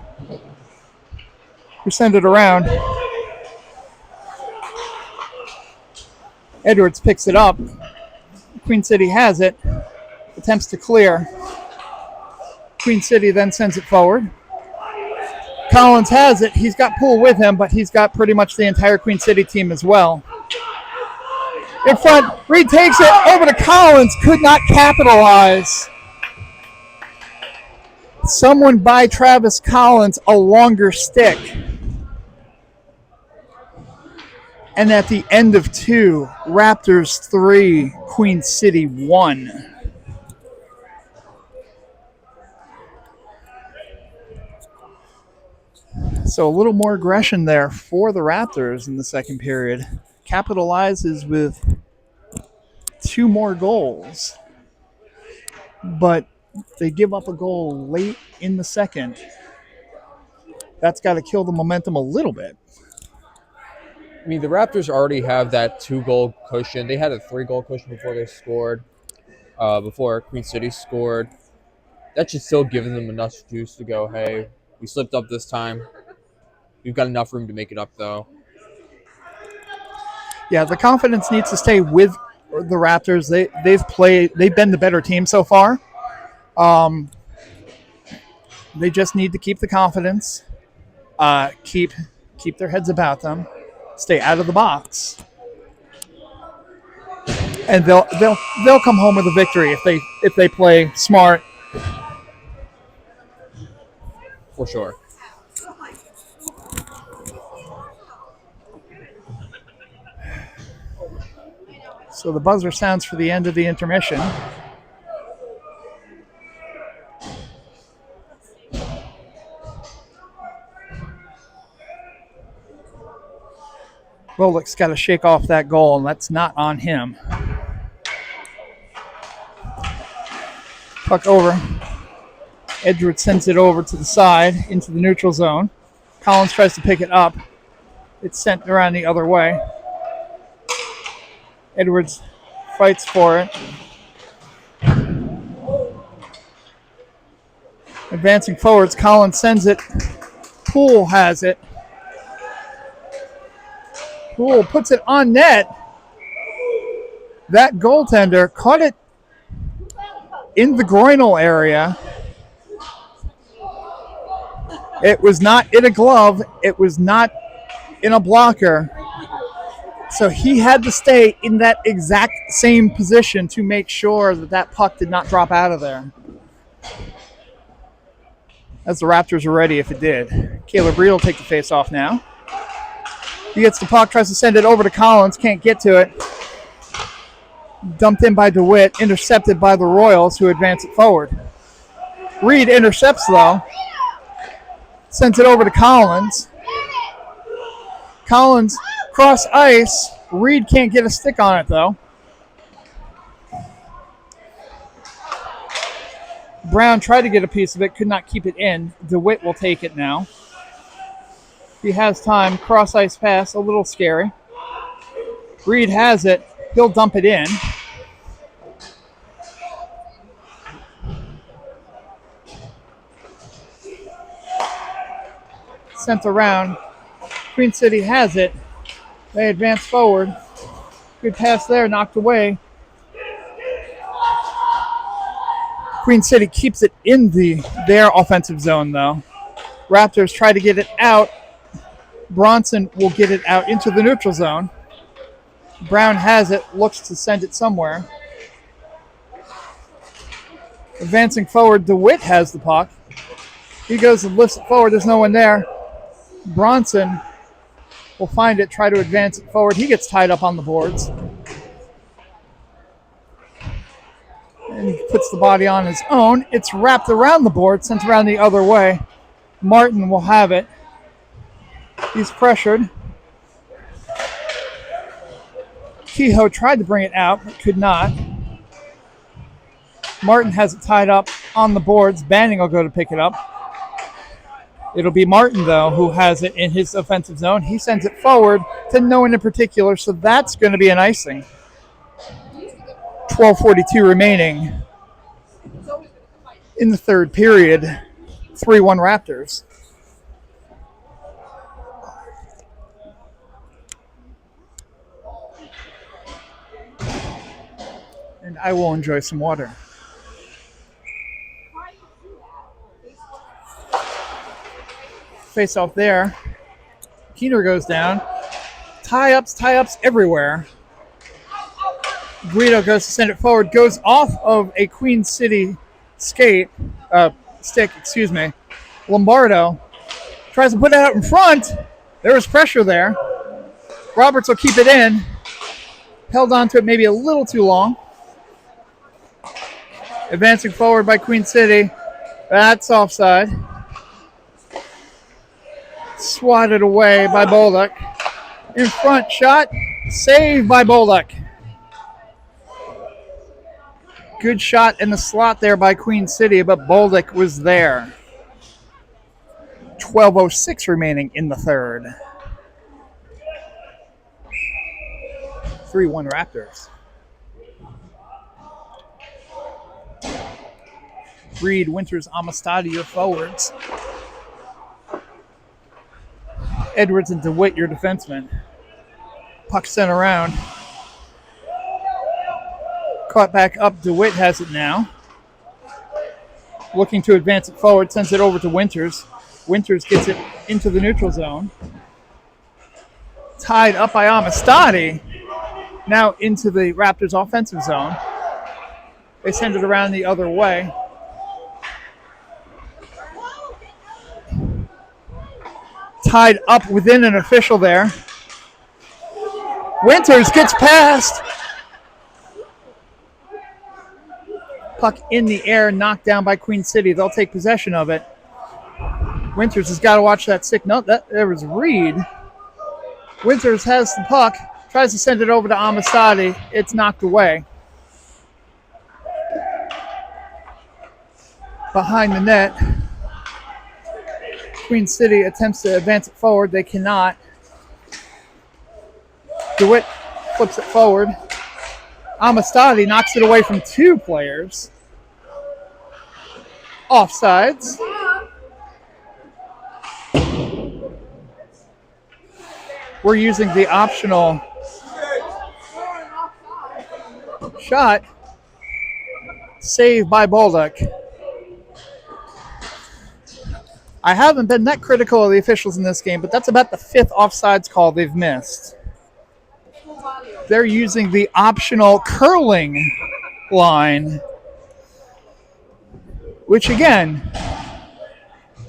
who send it around. Edwards picks it up. Queen City has it. Attempts to clear. Queen City then sends it forward. Collins has it. He's got Poole with him, but he's got pretty much the entire Queen City team as well. In front, Reed takes it over to Collins. Could not capitalize. Someone buy Travis Collins a longer stick. And at the end of 2, Raptors 3, Queen City 1. So a little more aggression there for the Raptors in the second period. Capitalizes with 2 more goals. But they give up a goal late in the second. That's got to kill the momentum a little bit. I mean, the Raptors already have that 2-goal cushion. They had a 3-goal cushion before they scored, before Queen City scored. That should still give them enough juice to go, hey, we slipped up this time. We've got enough room to make it up, though. Yeah, the confidence needs to stay with the Raptors. They've been the better team so far. They just need to keep the confidence, keep their heads about them, stay out of the box, and they'll come home with a victory if they play smart. For sure. So the buzzer sounds for the end of the intermission. Rolick's got to shake off that goal, and that's not on him. Puck over. Edwards sends it over to the side into the neutral zone. Collins tries to pick it up. It's sent around the other way. Edwards fights for it. Advancing forwards, Collins sends it. Poole has it. Poole puts it on net. That goaltender caught it in the groinal area. It was not in a glove. It was not in a blocker. So he had to stay in that exact same position to make sure that puck did not drop out of there. As the Raptors were ready if it did. Caleb Reed will take the face-off now. He gets the puck, tries to send it over to Collins, can't get to it. Dumped in by DeWitt, intercepted by the Royals, who advance it forward. Reed intercepts, though. Sends it over to Collins. Collins cross ice. Reed can't get a stick on it, though. Brown tried to get a piece of it, could not keep it in. DeWitt will take it now. He has time. Cross ice pass, a little scary. Reed has it. He'll dump it in. Sent around. Queen City has it. They advance forward. Good pass there, knocked away. Queen City keeps it in their offensive zone, though. Raptors try to get it out. Bronson will get it out into the neutral zone. Brown has it, looks to send it somewhere. Advancing forward, DeWitt has the puck. He goes and lifts it forward. There's no one there. Bronson will find it, try to advance it forward. He gets tied up on the boards. And he puts the body on his own. It's wrapped around the board, sent around the other way. Martin will have it. He's pressured. Kehoe tried to bring it out, but could not. Martin has it tied up on the boards. Banning will go to pick it up. It'll be Martin, though, who has it in his offensive zone. He sends it forward to no one in particular, so that's going to be an icing. 12:42 remaining in the third period. 3-1 Raptors. And I will enjoy some water. Face off there. Keener goes down. Tie-ups everywhere. Guido goes to send it forward. Goes off of a Queen City stick. Lombardo tries to put it out in front. There was pressure there. Roberts will keep it in. Held on to it maybe a little too long. Advancing forward by Queen City. That's offside. Swatted away by Bolduc. In front shot. Saved by Bolduc. Good shot in the slot there by Queen City, but Bolduc was there. 12:06 remaining in the third. 3-1 Raptors. Reed, Winters, Amistadi, your forwards. Edwards and DeWitt, your defensemen. Puck sent around. Caught back up. DeWitt has it now. Looking to advance it forward. Sends it over to Winters. Winters gets it into the neutral zone. Tied up by Amistadi. Now into the Raptors offensive zone. They send it around the other way. Tied up within an official there. Winters gets past. Puck in the air, knocked down by Queen City. They'll take possession of it. Winters has got to watch that sick note. There was Reed. Winters has the puck, tries to send it over to Amistadi. It's knocked away. Behind the net. Queen City attempts to advance it forward. They cannot. DeWitt flips it forward. Amistadi knocks it away from two players. Offsides. We're using the optional shot. Saved by Bolduc. I haven't been that critical of the officials in this game, but that's about the fifth offsides call they've missed. They're using the optional curling line, which again,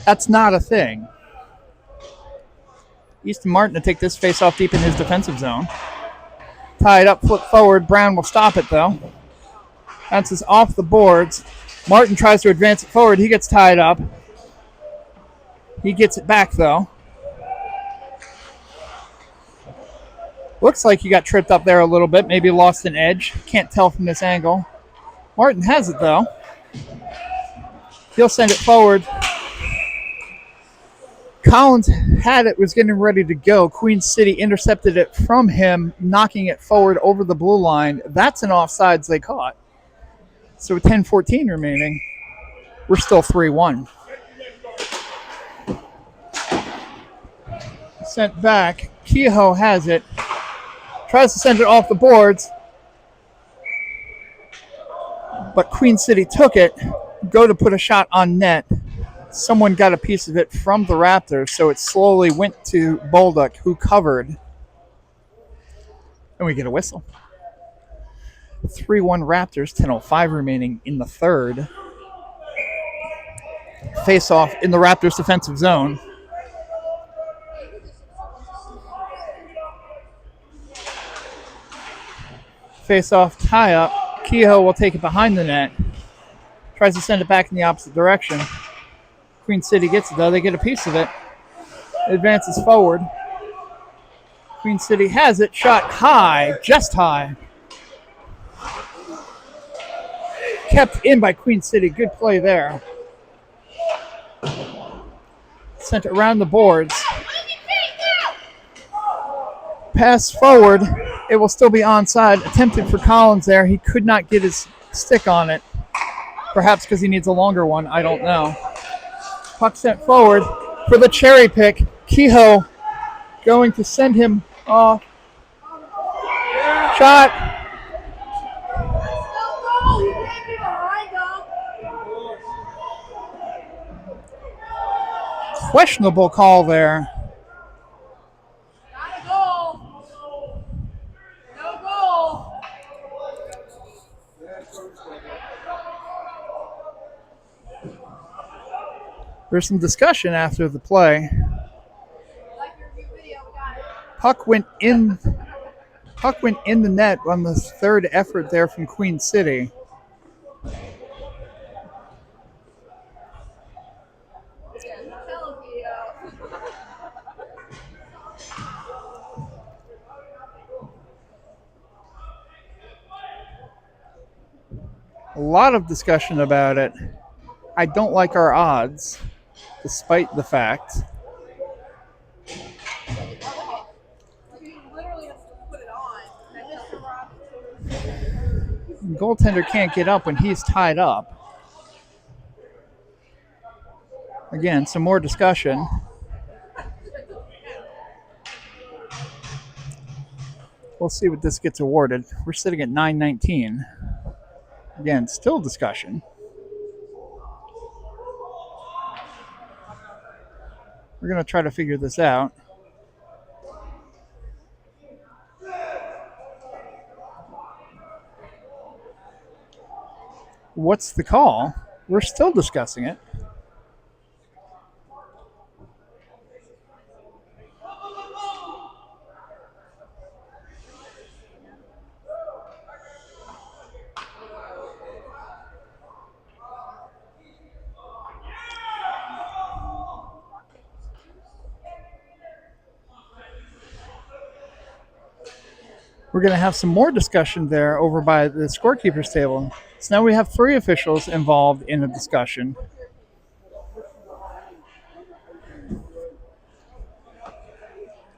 that's not a thing. Easton Martin to take this face off deep in his defensive zone. Tied up, flip forward. Brown will stop it though. Bounces off the boards. Martin tries to advance it forward. He gets tied up. He gets it back though. Looks like he got tripped up there a little bit. Maybe lost an edge. Can't tell from this angle. Martin has it though. He'll send it forward. Collins had it, was getting ready to go. Queen City intercepted it from him, knocking it forward over the blue line. That's an offsides they caught. So with 10:14 remaining, we're still 3-1. Sent back. Kehoe has it. Tries to send it off the boards. But Queen City took it. Go to put a shot on net. Someone got a piece of it from the Raptors, so it slowly went to Bolduc, who covered. And we get a whistle. 3-1 Raptors, 10:05 remaining in the third. Face off in the Raptors defensive zone. Face off tie up. Kehoe will take it behind the net. Tries to send it back in the opposite direction. Queen City gets it though. They get a piece of it. Advances forward. Queen City has it. Shot high, just high. Kept in by Queen City. Good play there. Sent it around the boards. Pass forward. It will still be onside. Attempted for Collins there. He could not get his stick on it. Perhaps because he needs a longer one. I don't know. Puck sent forward for the cherry pick. Kehoe going to send him off. Shot. Questionable call there. Not a goal. No goal. There's some discussion after the play. Like your new video, we got it. Puck went in the net on the third effort there from Queen City. Tell him, video. A lot of discussion about it. I don't like our odds, despite the fact. You literally have to put it on. And Mr. Rob. Goaltender can't get up when he's tied up. Again, some more discussion. We'll see what this gets awarded. We're sitting at 9:19. Again, still discussion. We're going to try to figure this out. What's the call? We're still discussing it. We're going to have some more discussion there over by the scorekeeper's table. So now we have 3 officials involved in a discussion.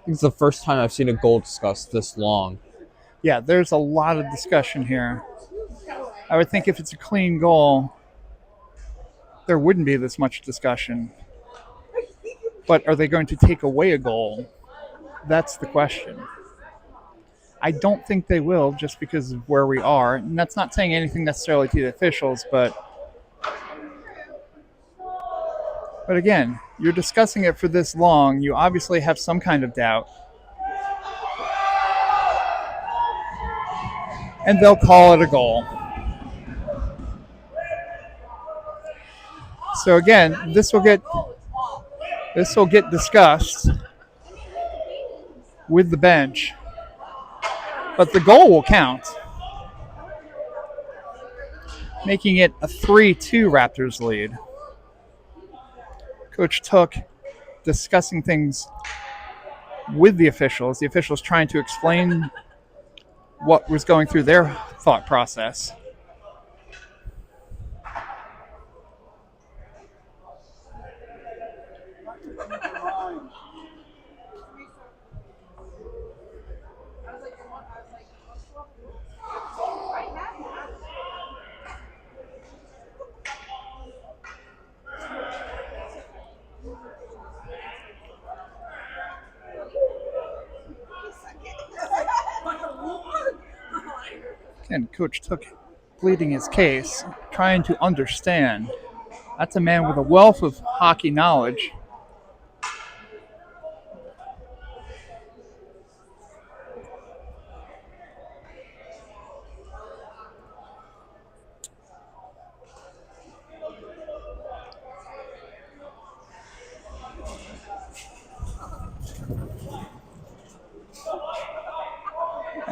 It's the first time I've seen a goal discussed this long. Yeah, there's a lot of discussion here. I would think if it's a clean goal, there wouldn't be this much discussion. But are they going to take away a goal? That's the question. I don't think they will, just because of where we are. And that's not saying anything necessarily to the officials, but again, you're discussing it for this long. You obviously have some kind of doubt. And they'll call it a goal. So again, this will get discussed with the bench. But the goal will count, making it a 3-2 Raptors lead. Coach Took discussing things with the officials trying to explain what was going through their thought process. And Coach Took pleading his case, trying to understand. That's a man with a wealth of hockey knowledge.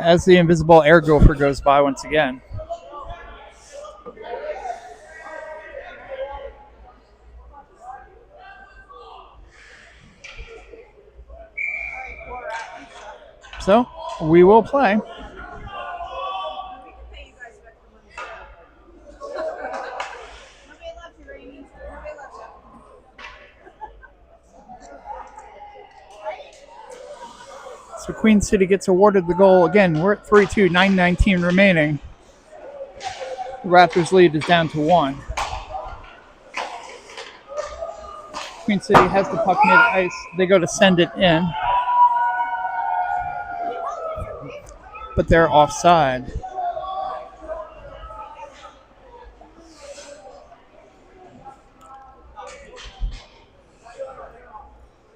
As the invisible air gopher goes by once again. So we will play. We can pay you guys extra money. Nobody loves you, Rainy. Nobody loves you. So Queen City gets awarded the goal. Again, we're at 3-2, 9:19 remaining. The Raptors' lead is down to 1. Queen City has the puck mid-ice. They go to send it in. But they're offside.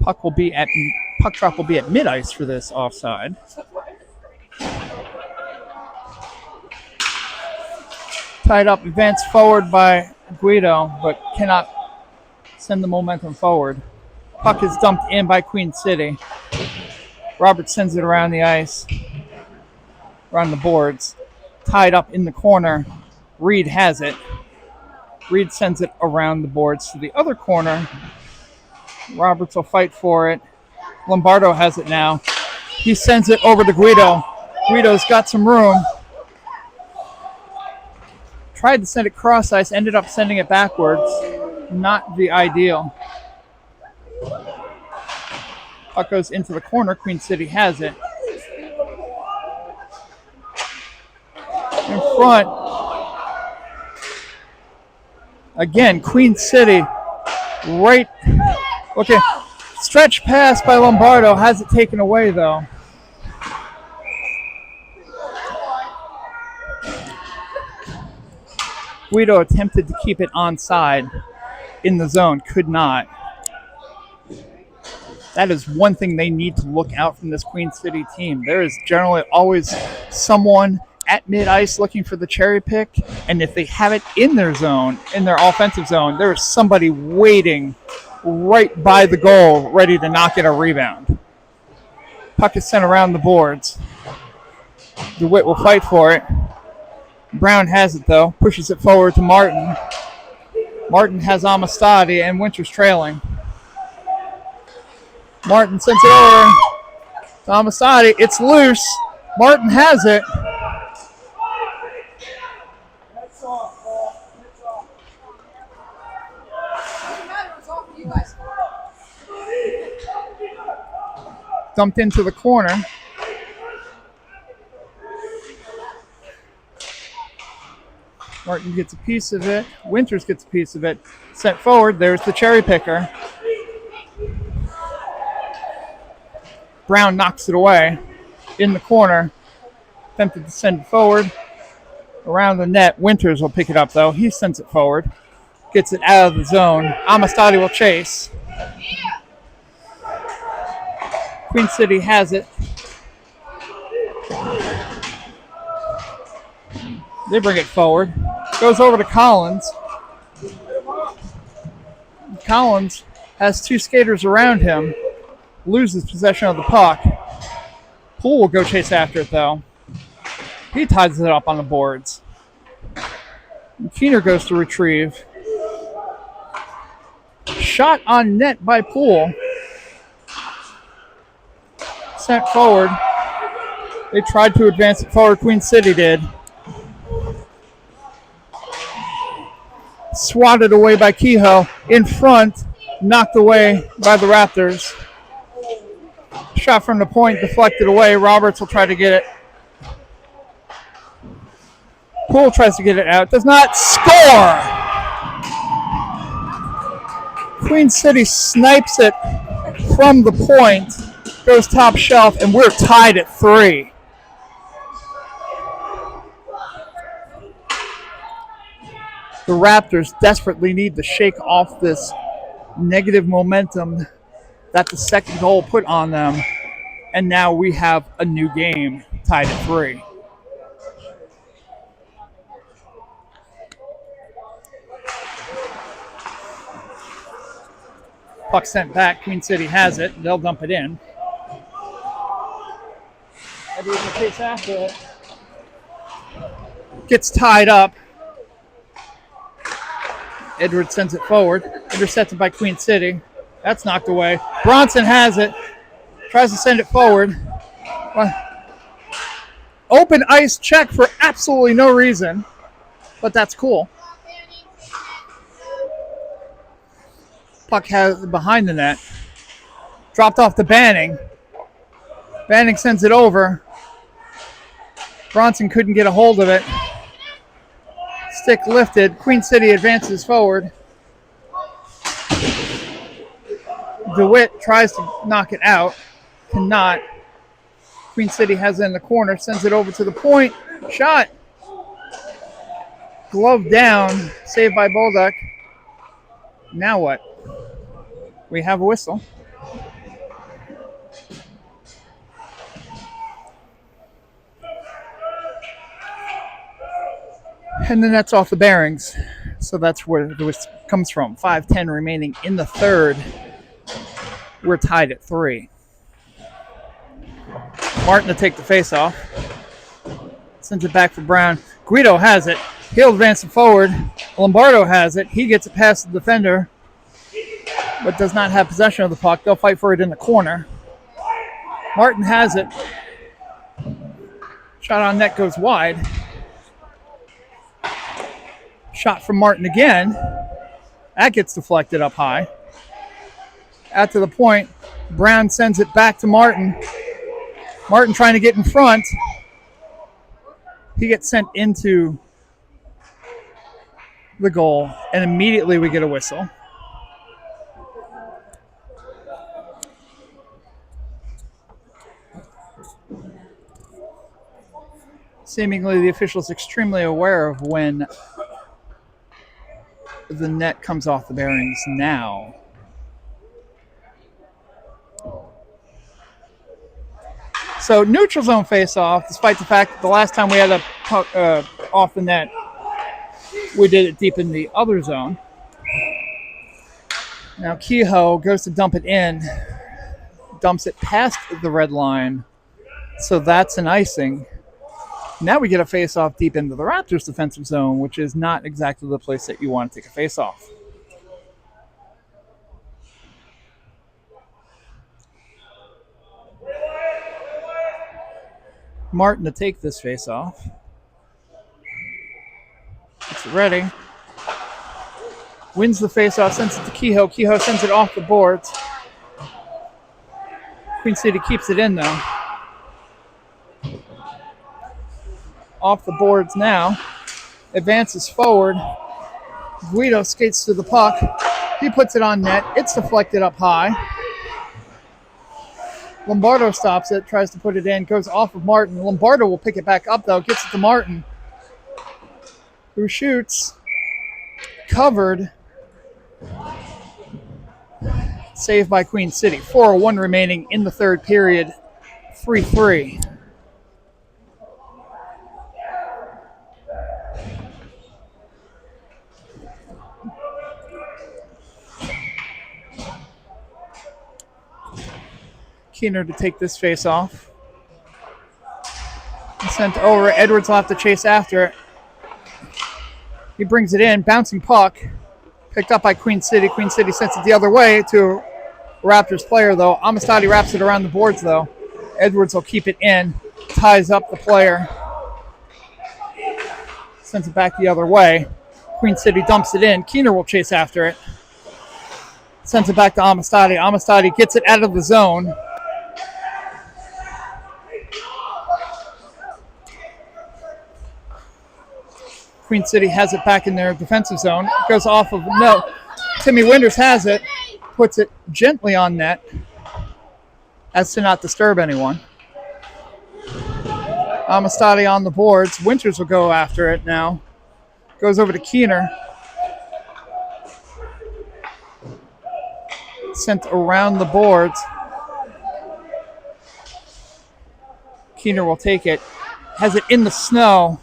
Puck drop will be at mid-ice for this offside. Tied up, advanced forward by Guido, but cannot send the momentum forward. Puck is dumped in by Queen City. Roberts sends it around the ice, around the boards. Tied up in the corner. Reed has it. Reed sends it around the boards to the other corner. Roberts will fight for it. Lombardo has it now. He sends it over to Guido. Guido's got some room. Tried to send it cross ice, ended up sending it backwards. Not the ideal. Puck goes into the corner. Queen City has it. In front. Again, Queen City. Right. Okay. Stretch pass by Lombardo. Has it taken away, though. Guido attempted to keep it onside in the zone. Could not. That is one thing they need to look out from this Queen City team. There is generally always someone at mid-ice looking for the cherry pick, and if they have it in their zone, in their offensive zone, there is somebody waiting right by the goal, ready to knock in a rebound. Puck is sent around the boards. DeWitt will fight for it. Brown has it, though. Pushes it forward to Martin. Martin has Amistadi, and Winter's trailing. Martin sends it over to Amistadi. It's loose. Martin has it. Dumped into the corner. Martin gets a piece of it. Winters gets a piece of it. Sent forward. There's the cherry picker. Brown knocks it away. In the corner. Attempted to send it forward. Around the net. Winters will pick it up, though. He sends it forward. Gets it out of the zone. Amistadi will chase. Queen City has it. They bring it forward. Goes over to Collins. Collins has two skaters around him. Loses possession of the puck. Poole will go chase after it, though. He ties it up on the boards. Keener goes to retrieve. Shot on net by Poole. Sent forward. They tried to advance it forward. Queen City did. Swatted away by Kehoe. In front. Knocked away by the Raptors. Shot from the point. Deflected away. Roberts will try to get it. Poole tries to get it out. Does not score. Queen City snipes it from the point. Goes top shelf, and we're tied at 3. The Raptors desperately need to shake off this negative momentum that the second goal put on them. And now we have a new game tied at 3. Puck sent back. Queen City has it. They'll dump it in. Edwards will chase after it. Gets tied up. Edwards sends it forward. Intercepted by Queen City. That's knocked away. Bronson has it. Tries to send it forward. Open ice check for absolutely no reason, but that's cool. Puck has behind the net. Dropped off to Banning. Banning sends it over. Bronson couldn't get a hold of it. Stick lifted. Queen City advances forward. DeWitt tries to knock it out. Cannot. Queen City has it in the corner. Sends it over to the point. Shot. Glove down. Saved by Bolduc. Now what? We have a whistle. And the net's off the bearings. So that's where the whistle comes from. 5:10 remaining in the third. We're tied at 3. Martin to take the face-off. Sends it back for Brown. Guido has it. He'll advance it forward. Lombardo has it. He gets it past the defender, but does not have possession of the puck. They'll fight for it in the corner. Martin has it. Shot on net goes wide. Shot from Martin again. That gets deflected up high. Out to the point. Brown sends it back to Martin. Martin trying to get in front. He gets sent into the goal, and immediately we get a whistle. Seemingly the official's extremely aware of when the net comes off the bearings now. So neutral zone face-off, despite the fact that the last time we had a puck off the net, we did it deep in the other zone. Now Kehoe goes to dump it in, dumps it past the red line, so that's an icing. Now we get a face-off deep into the Raptors' defensive zone, which is not exactly the place that you want to take a face-off. Martin to take this face-off. Gets it ready. Wins the face-off, sends it to Kehoe. Kehoe sends it off the boards. Queen City keeps it in, though. Off the boards now. Advances forward. Guido skates to the puck. He puts it on net. It's deflected up high. Lombardo stops it, tries to put it in, goes off of Martin. Lombardo will pick it back up, though. Gets it to Martin, who shoots. Covered. Saved by Queen City. 4:01 remaining in the third period. 3-3. Keener to take this face off. Sent over. Edwards will have to chase after it. He brings it in. Bouncing puck. Picked up by Queen City. Queen City sends it the other way to a Raptors player, though. Amistadi wraps it around the boards, though. Edwards will keep it in. Ties up the player. Sends it back the other way. Queen City dumps it in. Keener will chase after it. Sends it back to Amistadi. Amistadi gets it out of the zone. Queen City has it back in their defensive zone. It goes off of, no. Timmy Winters has it. Puts it gently on net as to not disturb anyone. Amistadi on the boards. Winters will go after it now. Goes over to Keener. Sent around the boards. Keener will take it. Has it in the snow.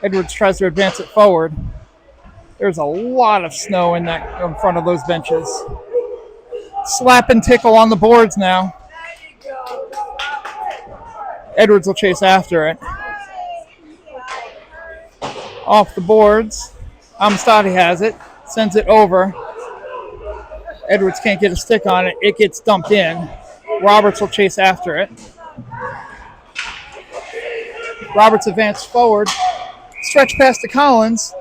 Edwards tries to advance it forward. There's a lot of snow in front of those benches. Slap and tickle on the boards now. Edwards will chase after it. Off the boards. Amistadi has it. Sends it over. Edwards can't get a stick on it. It gets dumped in. Roberts will chase after it. Roberts advanced forward. Stretch pass to Collins.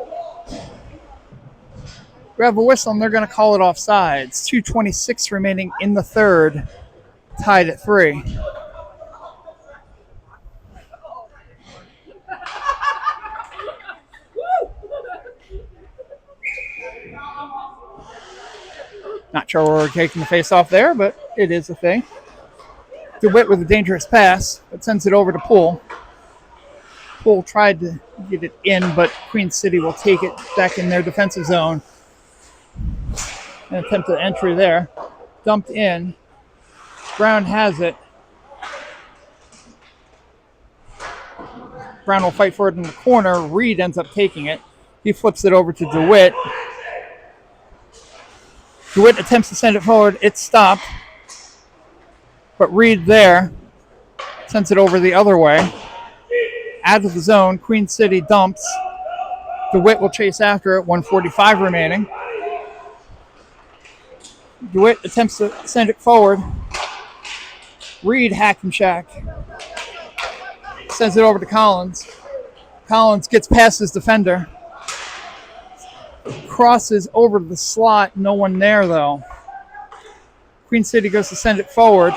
We have a whistle, and they're going to call it offsides. 2:26 remaining in the third. Tied at 3. Not sure where we're taking the face off there, but it is a thing. DeWitt with a dangerous pass, but sends it over to Poole. Poole tried to get it in, but Queen City will take it back in their defensive zone. An attempt at entry there. Dumped in. Brown has it. Brown will fight for it in the corner. Reed ends up taking it. He flips it over to DeWitt. DeWitt attempts to send it forward. It's stopped. But Reed there sends it over the other way. Out of the zone, Queen City dumps. DeWitt will chase after it. 1:45 remaining. DeWitt attempts to send it forward. Reed hack and shack. Sends it over to Collins. Collins gets past his defender. Crosses over to the slot. No one there, though. Queen City goes to send it forward.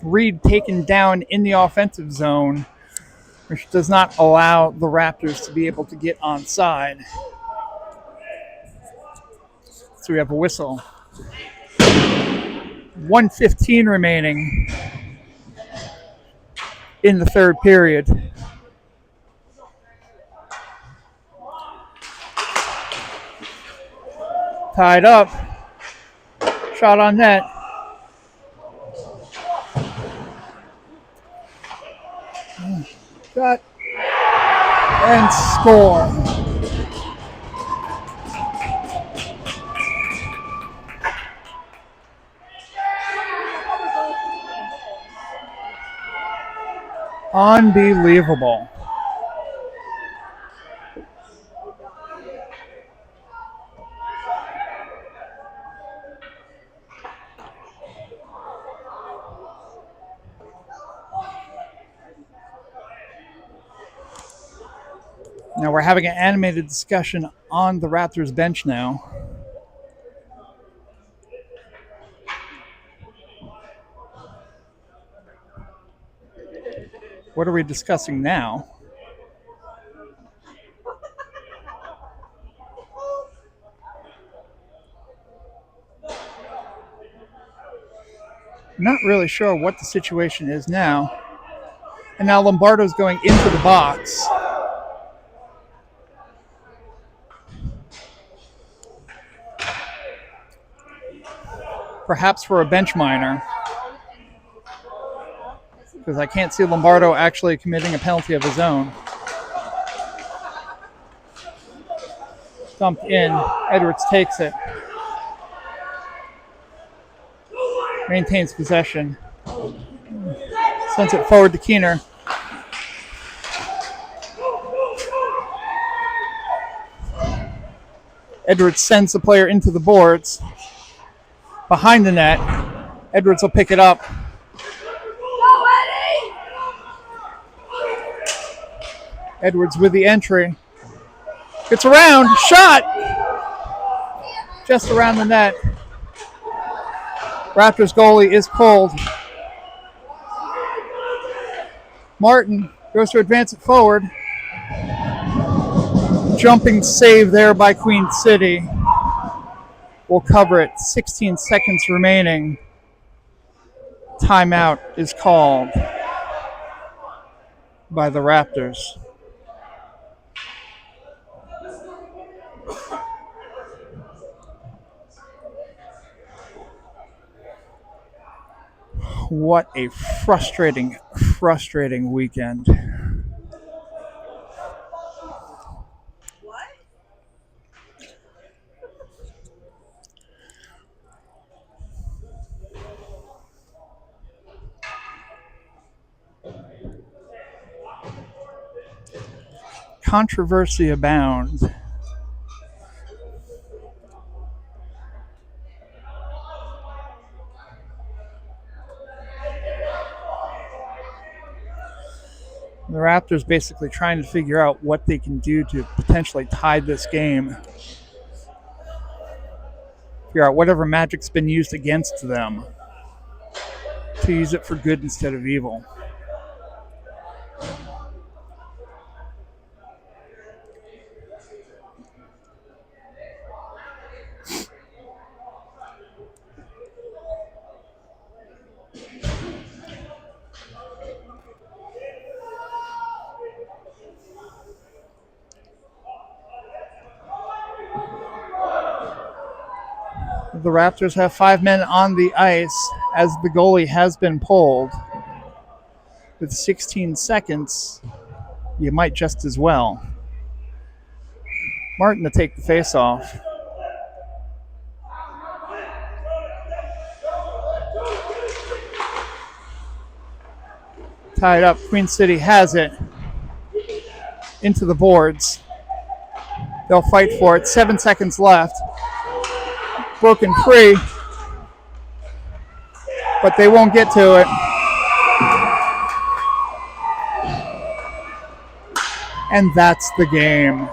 Reed taken down in the offensive zone, which does not allow the Raptors to be able to get onside. So we have a whistle. 1:15 remaining in the third period. Tied up. Shot on net. Shot. And score. Unbelievable. Now we're having an animated discussion on the Raptors bench now. What are we discussing now? Not really sure what the situation is now. And now Lombardo's going into the box. Perhaps for a bench minor. Because I can't see Lombardo actually committing a penalty of his own. Dumped in. Edwards takes it. Maintains possession. Sends it forward to Keener. Edwards sends the player into the boards. Behind the net. Edwards will pick it up. Edwards with the entry. Gets around. Shot! Just around the net. Raptors goalie is pulled. Martin goes to advance it forward. Jumping save there by Queen City. We'll cover it. 16 seconds remaining. Timeout is called by the Raptors. What a frustrating weekend. controversy abounds. The Raptors basically trying to figure out what they can do to potentially tie this game. Figure out whatever magic's been used against them to use it for good instead of evil. The Raptors have 5 men on the ice as the goalie has been pulled. With 16 seconds, you might just as well. Martin to take the face-off. Tied up, Queen City has it. Into the boards. They'll fight for it. 7 seconds left. Broken free. But they won't get to it. And that's the game.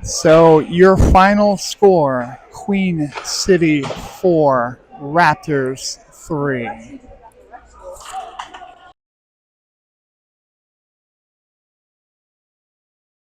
So your final score, Queen City 4, Raptors 3.